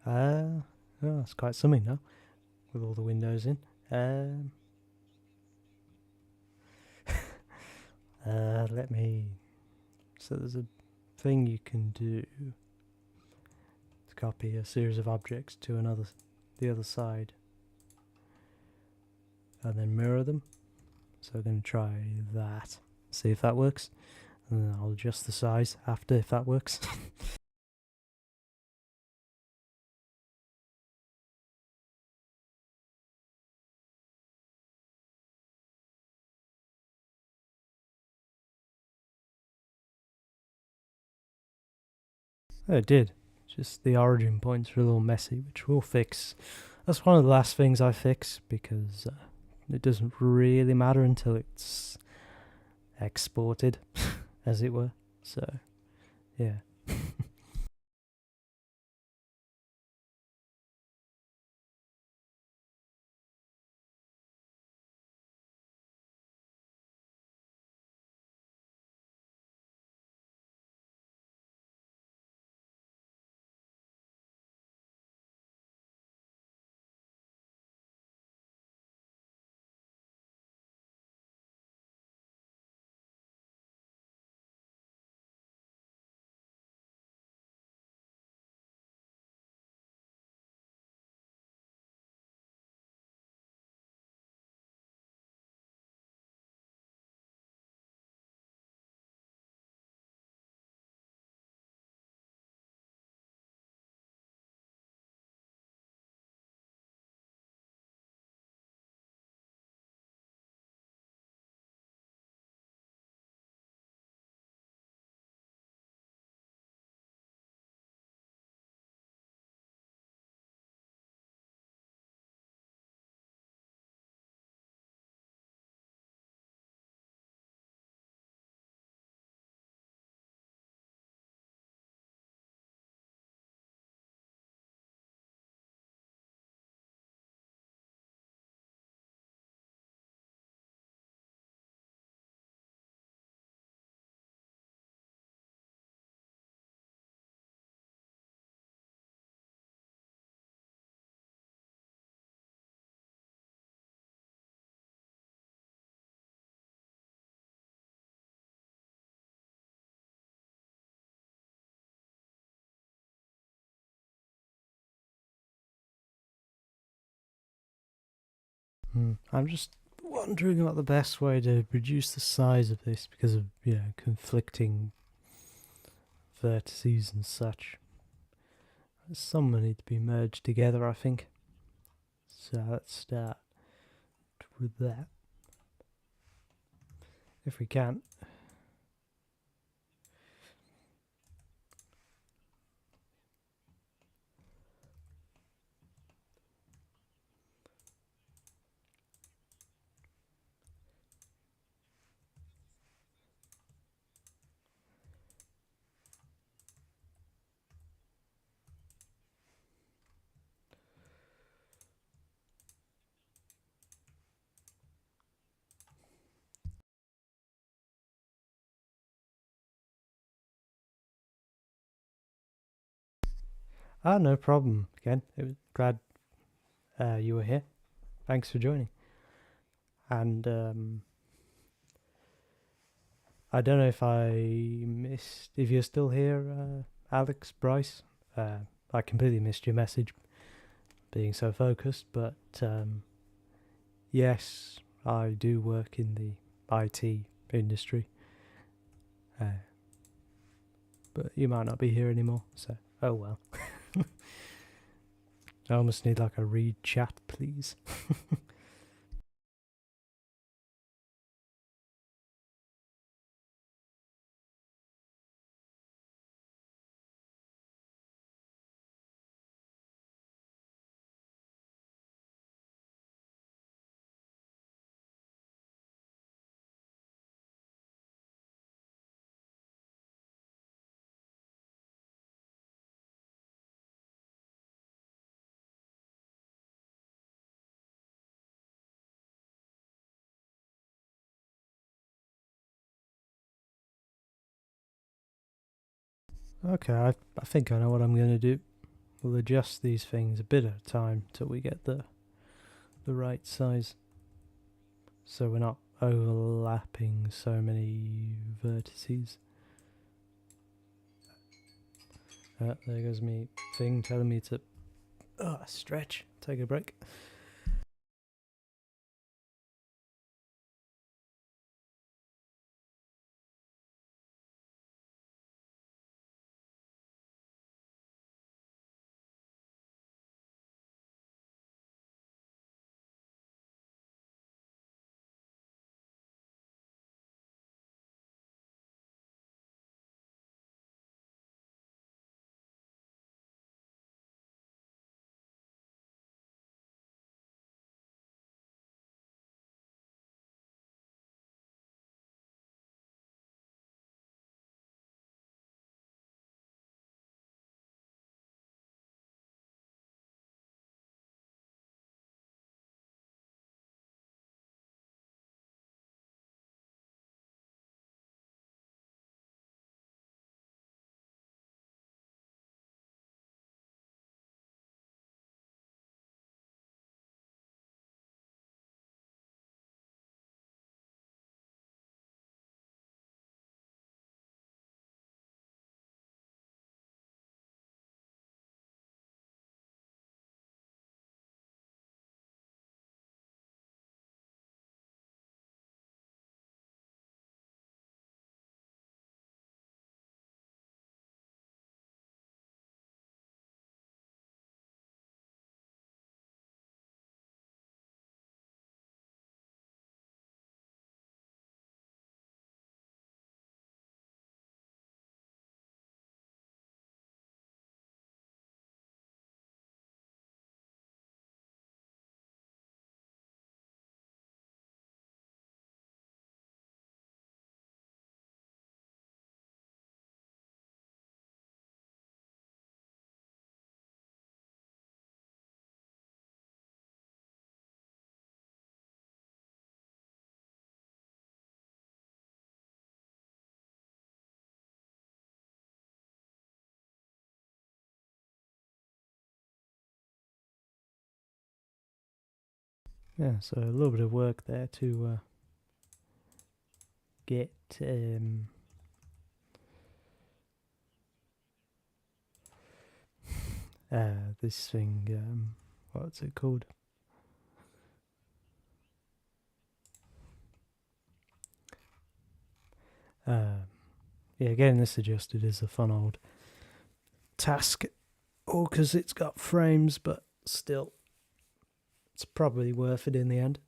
Oh, it's quite something now, with all the windows in. Let me... So there's a thing you can do to copy a series of objects to the other side, and then mirror them. So I'm going to try that, see if that works, and then I'll adjust the size after if that works. Oh, it did. Just the origin points are a little messy, which we'll fix. That's one of the last things I fix, because it doesn't really matter until it's exported, as it were. So, yeah. I'm just wondering about the best way to reduce the size of this, because of, conflicting vertices and such. Some need to be merged together, I think. So let's start with that, if we can. Ah, no problem. Again, it was glad you were here. Thanks for joining. And I don't know if I missed, if you're still here, Alex, Bryce. I completely missed your message, being so focused, but yes, I do work in the IT industry. But you might not be here anymore, so oh well. I almost need like a read chat, please. Okay, I think I know what I'm going to do. We'll adjust these things a bit at a time till we get the right size, so we're not overlapping so many vertices. There goes me thing telling me to stretch, take a break. Yeah, so a little bit of work there to get this thing, what's it called? Yeah, getting this adjusted is a fun old task. Oh, because it's got frames, but still, it's probably worth it in the end.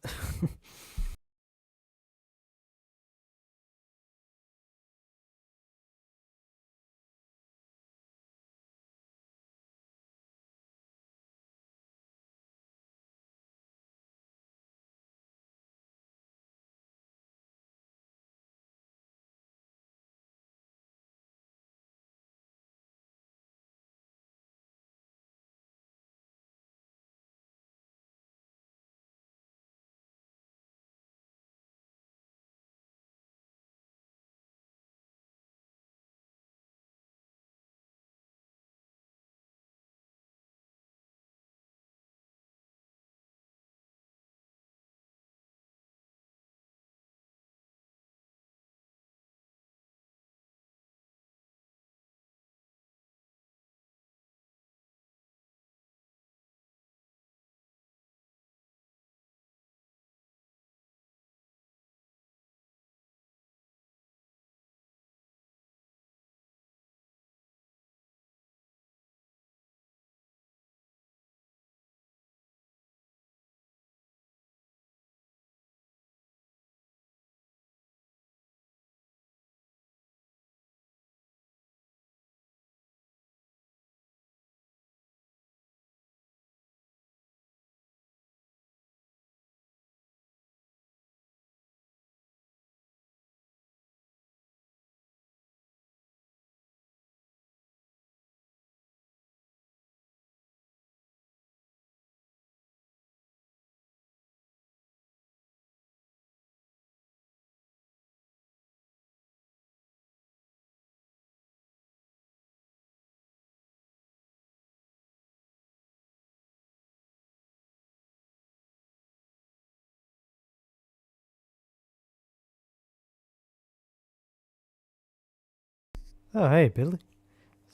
Oh, hey, Billy.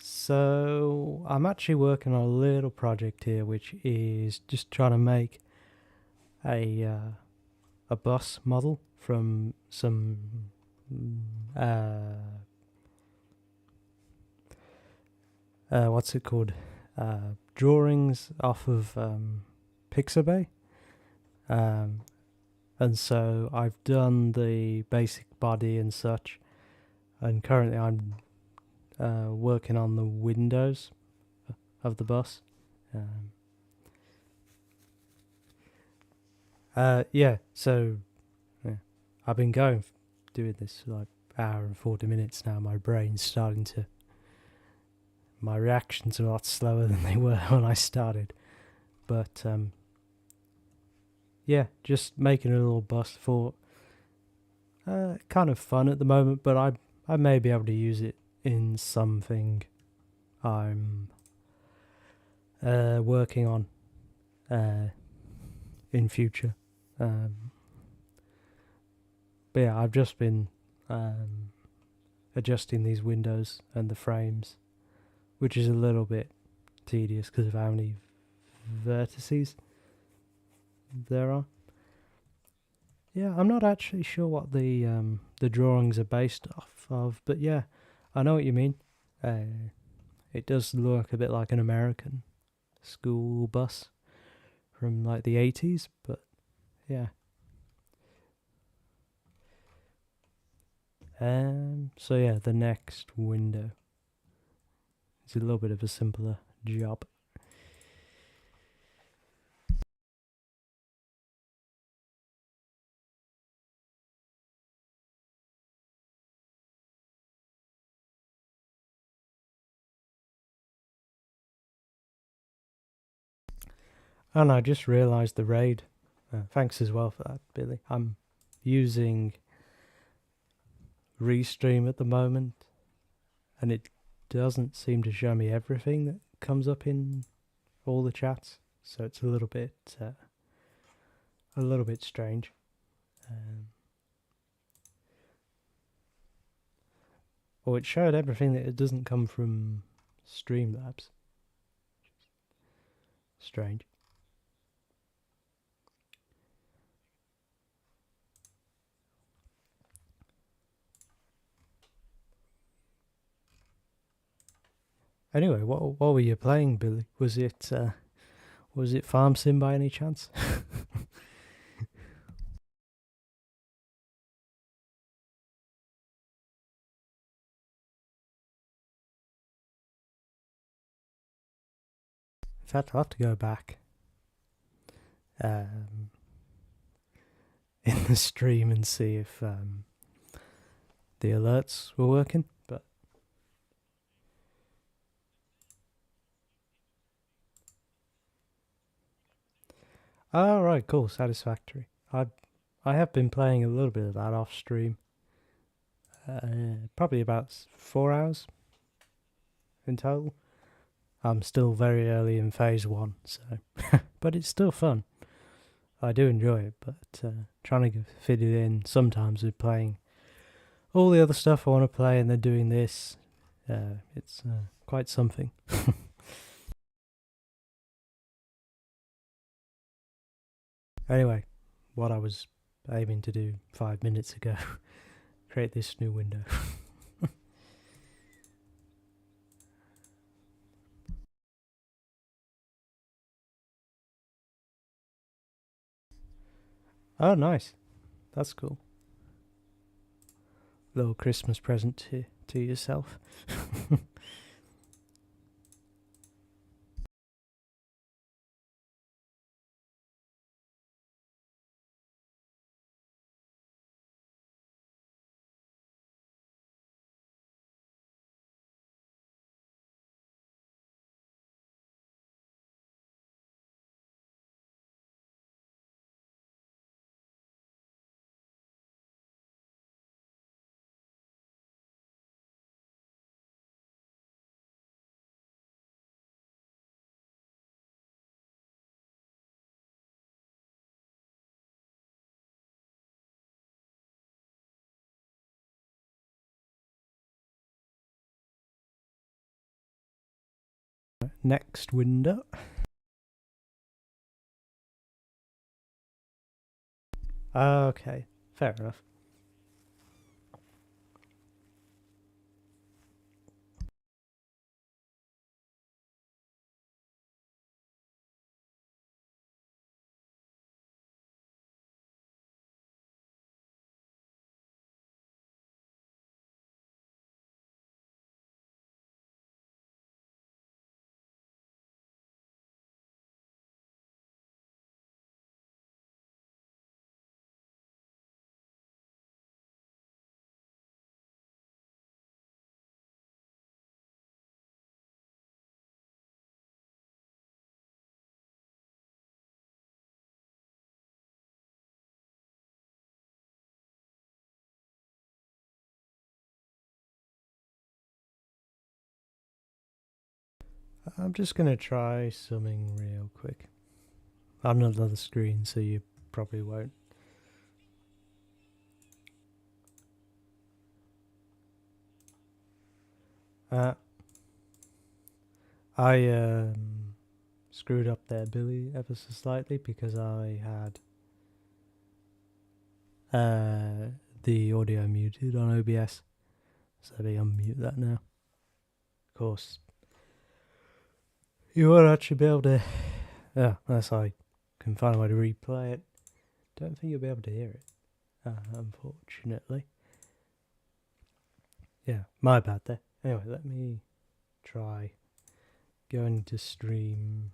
So, I'm actually working on a little project here, which is just trying to make a uh, a bus model from some mm, what's it called? Drawings off of Pixabay. Um, and so I've done the basic body and such, and currently I'm working on the windows of the bus. Um, yeah, so yeah, I've been doing this for like hour and 40 minutes now. My brain's starting to. My reactions are a lot slower than they were when I started. But yeah, just making a little bus for kind of fun at the moment, but I may be able to use it in something I'm working on in future. Um, but yeah, I've just been um, adjusting these windows and the frames, which is a little bit tedious because of how many vertices there are. Yeah, I'm not actually sure what the drawings are based off of, but yeah, I know what you mean. It does look a bit like an American school bus from like the 80s, but yeah. So yeah, the next window is a little bit of a simpler job. And I just realised the raid. Thanks as well for that, Billy. I'm using Restream at the moment, and it doesn't seem to show me everything that comes up in all the chats, so it's a little bit strange. Or it showed everything that it doesn't come from Streamlabs. Strange. Anyway, what were you playing, Billy? Was it Farm Sim by any chance? In fact, I'll have to go back um, in the stream and see if the alerts were working. But oh right, cool, Satisfactory. I have been playing a little bit of that off stream. Probably about 4 hours in total. I'm still very early in phase one, so but it's still fun. I do enjoy it, but trying to fit it in sometimes with playing all the other stuff I want to play and then doing this, it's quite something. Anyway, what I was aiming to do 5 minutes ago, create this new window. Oh, nice. That's cool. Little Christmas present to yourself. Right, next window. Okay, fair enough. I'm just gonna try something real quick on another screen, so you probably won't. I screwed up there, Billy, ever so slightly because I had the audio muted on OBS. So let me unmute that now. Of course, you won't actually be able to. Yeah, unless I can find a way to replay it. Don't think you'll be able to hear it, unfortunately. Yeah, my bad there. Anyway, let me try going to stream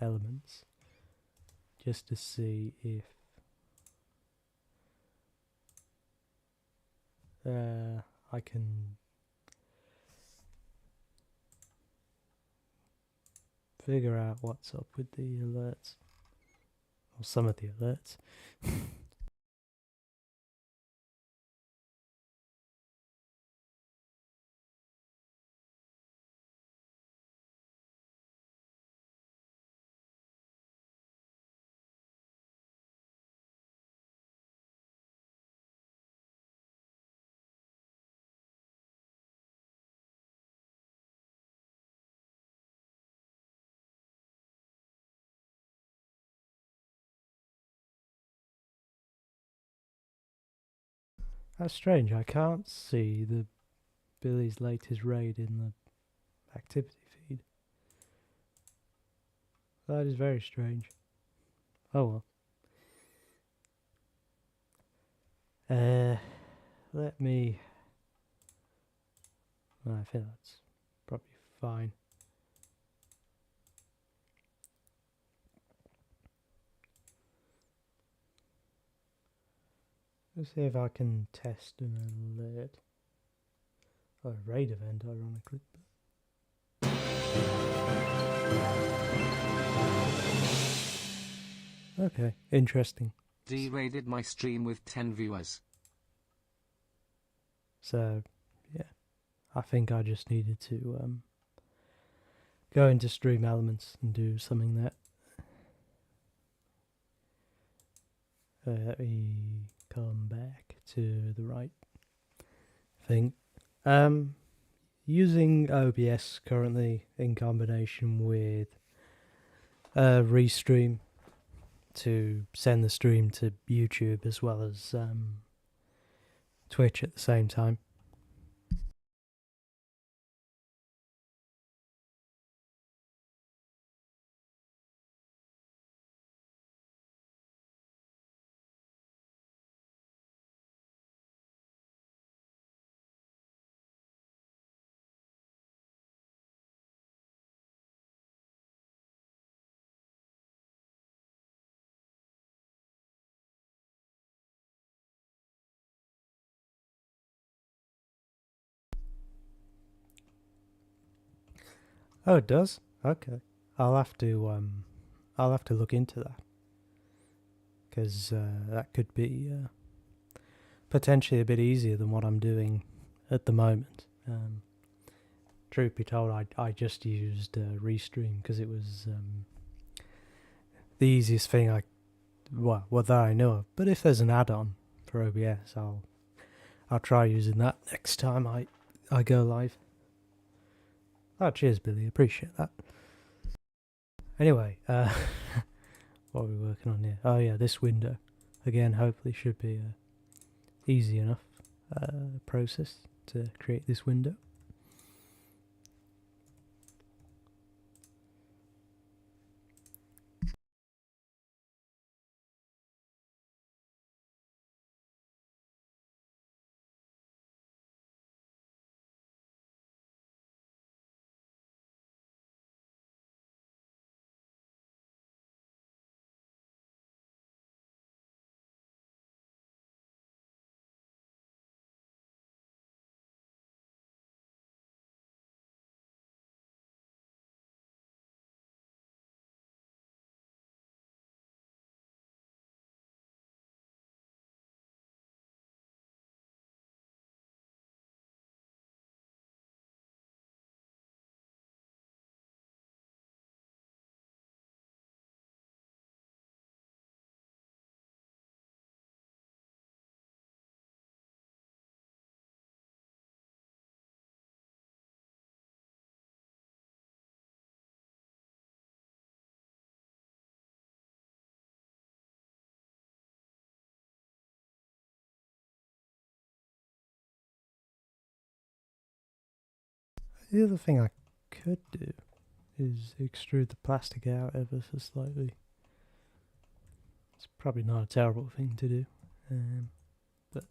elements just to see if I can figure out what's up with the alerts, or some of the alerts. That's strange, I can't see the Billy's latest raid in the activity feed. That is very strange. Oh well. Let me... I think that's probably fine. Let's see if I can test an alert. Oh, a raid event, ironically. Okay, interesting. Derated my stream with 10 viewers. So, yeah, I think I just needed to go into Stream Elements and do something that... let me come back to the right thing. Using OBS currently in combination with Restream to send the stream to YouTube as well as Twitch at the same time. Oh, it does? Okay. I'll have to look into that. Because that could be potentially a bit easier than what I'm doing at the moment. Truth be told, I just used Restream because it was the easiest thing that I know of. But if there's an add-on for OBS, I'll try using that next time I go live. Oh, cheers, Billy. Appreciate that. Anyway, what are we working on here? Oh yeah, this window. Again, hopefully should be easy enough process to create this window. The other thing I could do is extrude the plastic out ever so slightly. It's probably not a terrible thing to do, but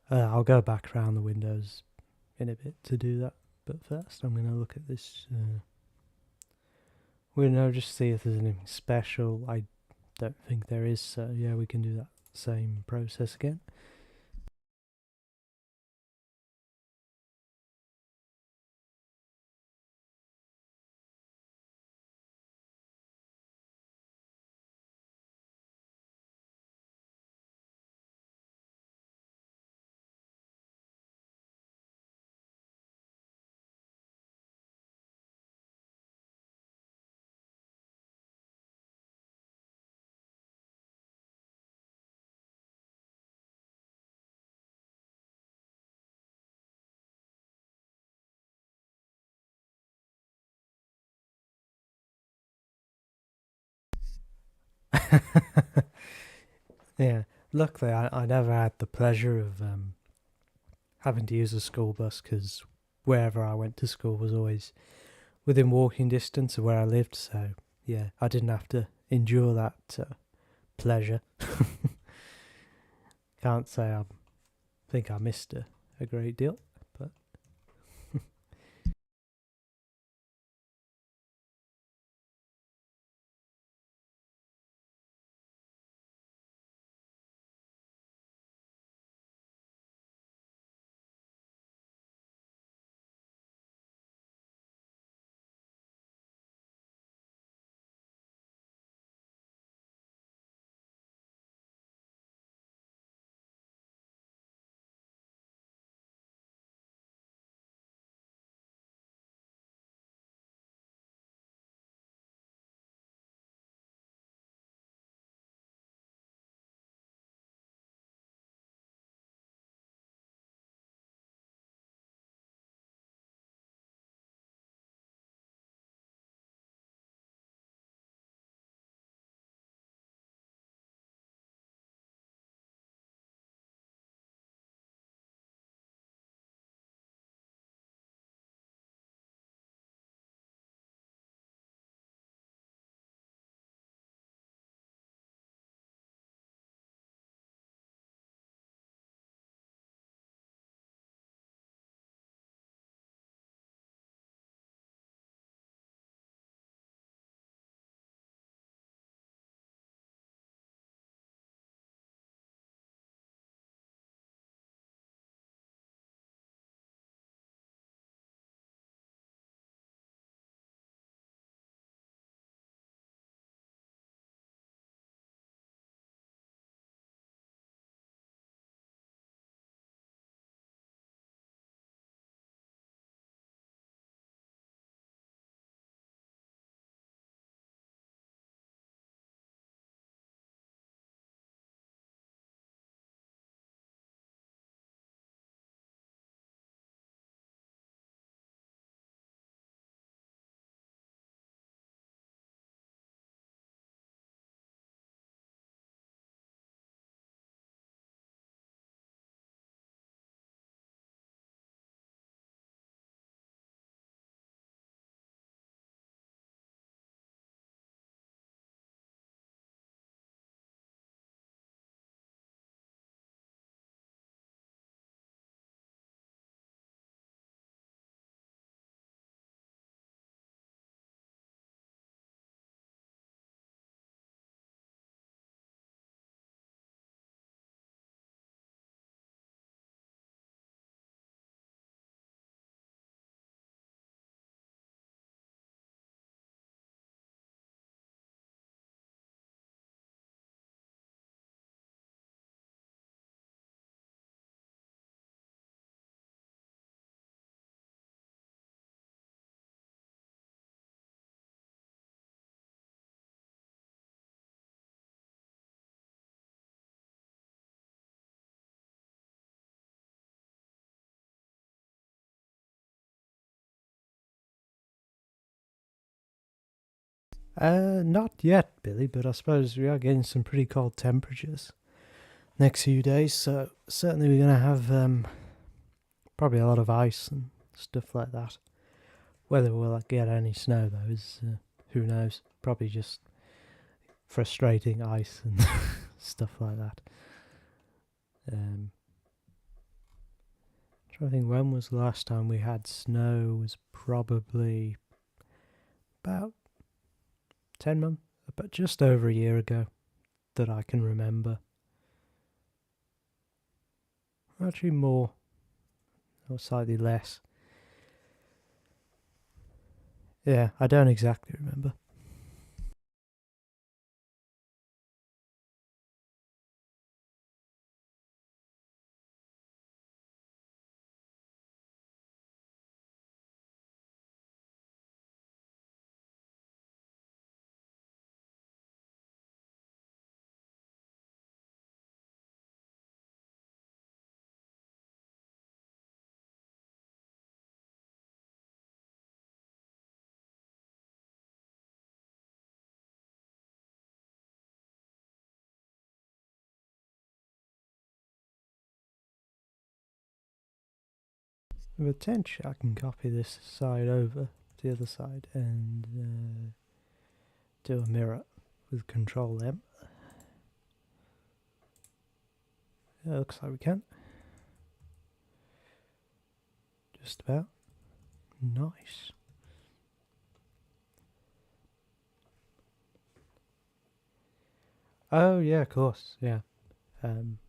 I'll go back around the windows in a bit to do that. But first, I'm going to look at this window, just see if there's anything special. I don't think there is, so yeah, we can do that same process again. Yeah, luckily I never had the pleasure of having to use a school bus, because wherever I went to school was always within walking distance of where I lived, so yeah, I didn't have to endure that pleasure. Can't say I think I missed a great deal. Not yet, Billy, but I suppose we are getting some pretty cold temperatures next few days, so certainly we're going to have probably a lot of ice and stuff like that. Whether we'll get any snow, though, is who knows. Probably just frustrating ice and stuff like that. Trying to think, when was the last time we had snow? Was probably about 10 months, but just over a year ago that I can remember. Actually more, or slightly less. Yeah, I don't exactly remember. Potentially I can copy this side over to the other side and do a mirror with Control M. Yeah, looks like we can. Just about. Nice. Oh yeah, of course, yeah. I mean,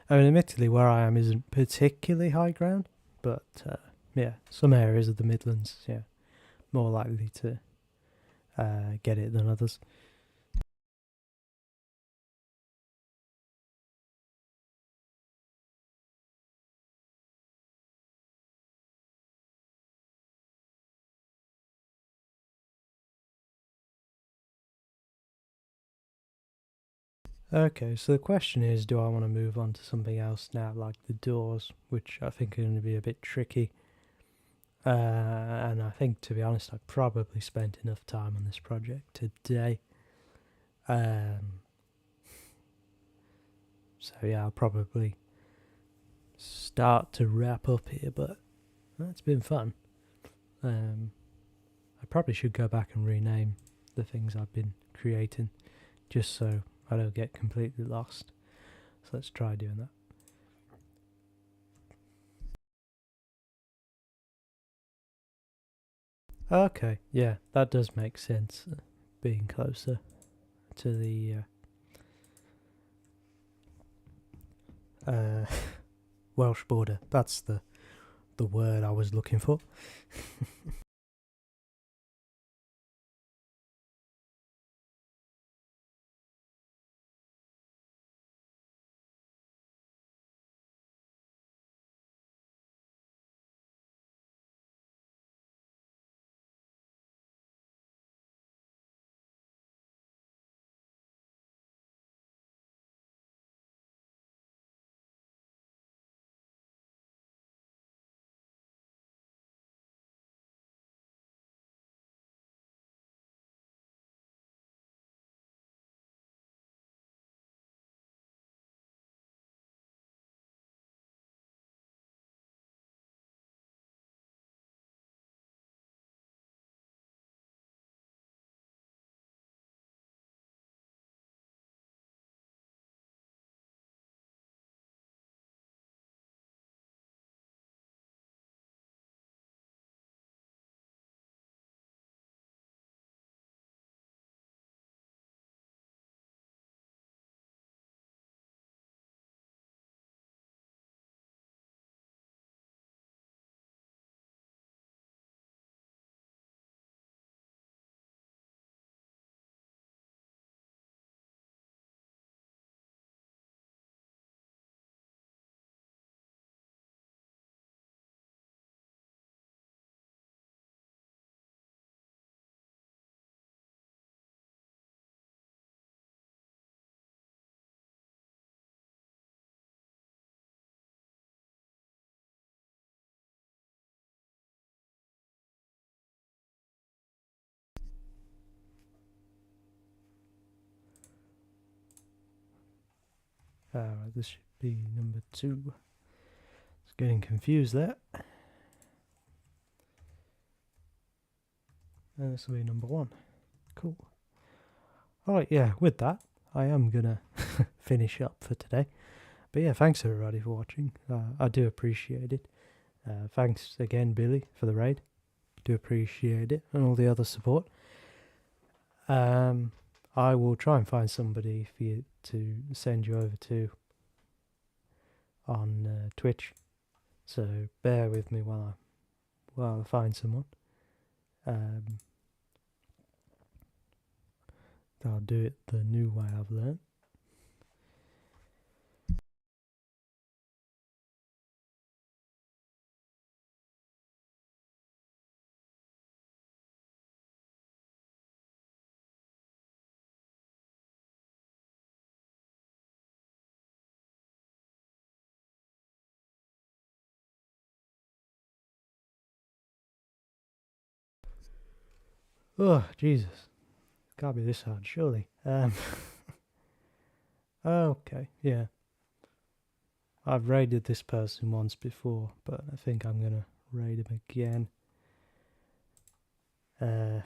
admittedly, where I am isn't particularly high ground, but yeah, some areas of the Midlands, yeah, more likely to get it than others. Okay, so the question is, do I want to move on to something else now, like the doors, which I think are going to be a bit tricky. And I think, to be honest, I've probably spent enough time on this project today. So yeah, I'll probably start to wrap up here, but it's been fun. I probably should go back and rename the things I've been creating, just so I don't get completely lost. So let's try doing that. Okay, yeah, that does make sense. Being closer to the Welsh border. That's the word I was looking for. This should be number 2. It's getting confused there. And this will be number 1. Cool. Alright, yeah, with that, I am gonna finish up for today. But yeah, thanks everybody for watching. I do appreciate it. Thanks again, Billy, for the raid. Do appreciate it, and all the other support. I will try and find somebody for you to send you over to on Twitch. So bear with me while I find someone. I'll do it the new way I've learned. Oh, Jesus. Can't be this hard, surely. Okay, yeah. I've raided this person once before, but I think I'm gonna raid him again. That's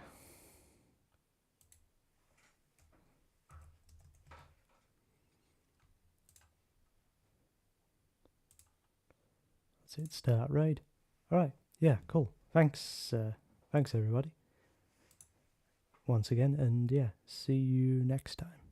it, start raid. Alright, yeah, cool. Thanks everybody. Once again, and yeah, see you next time.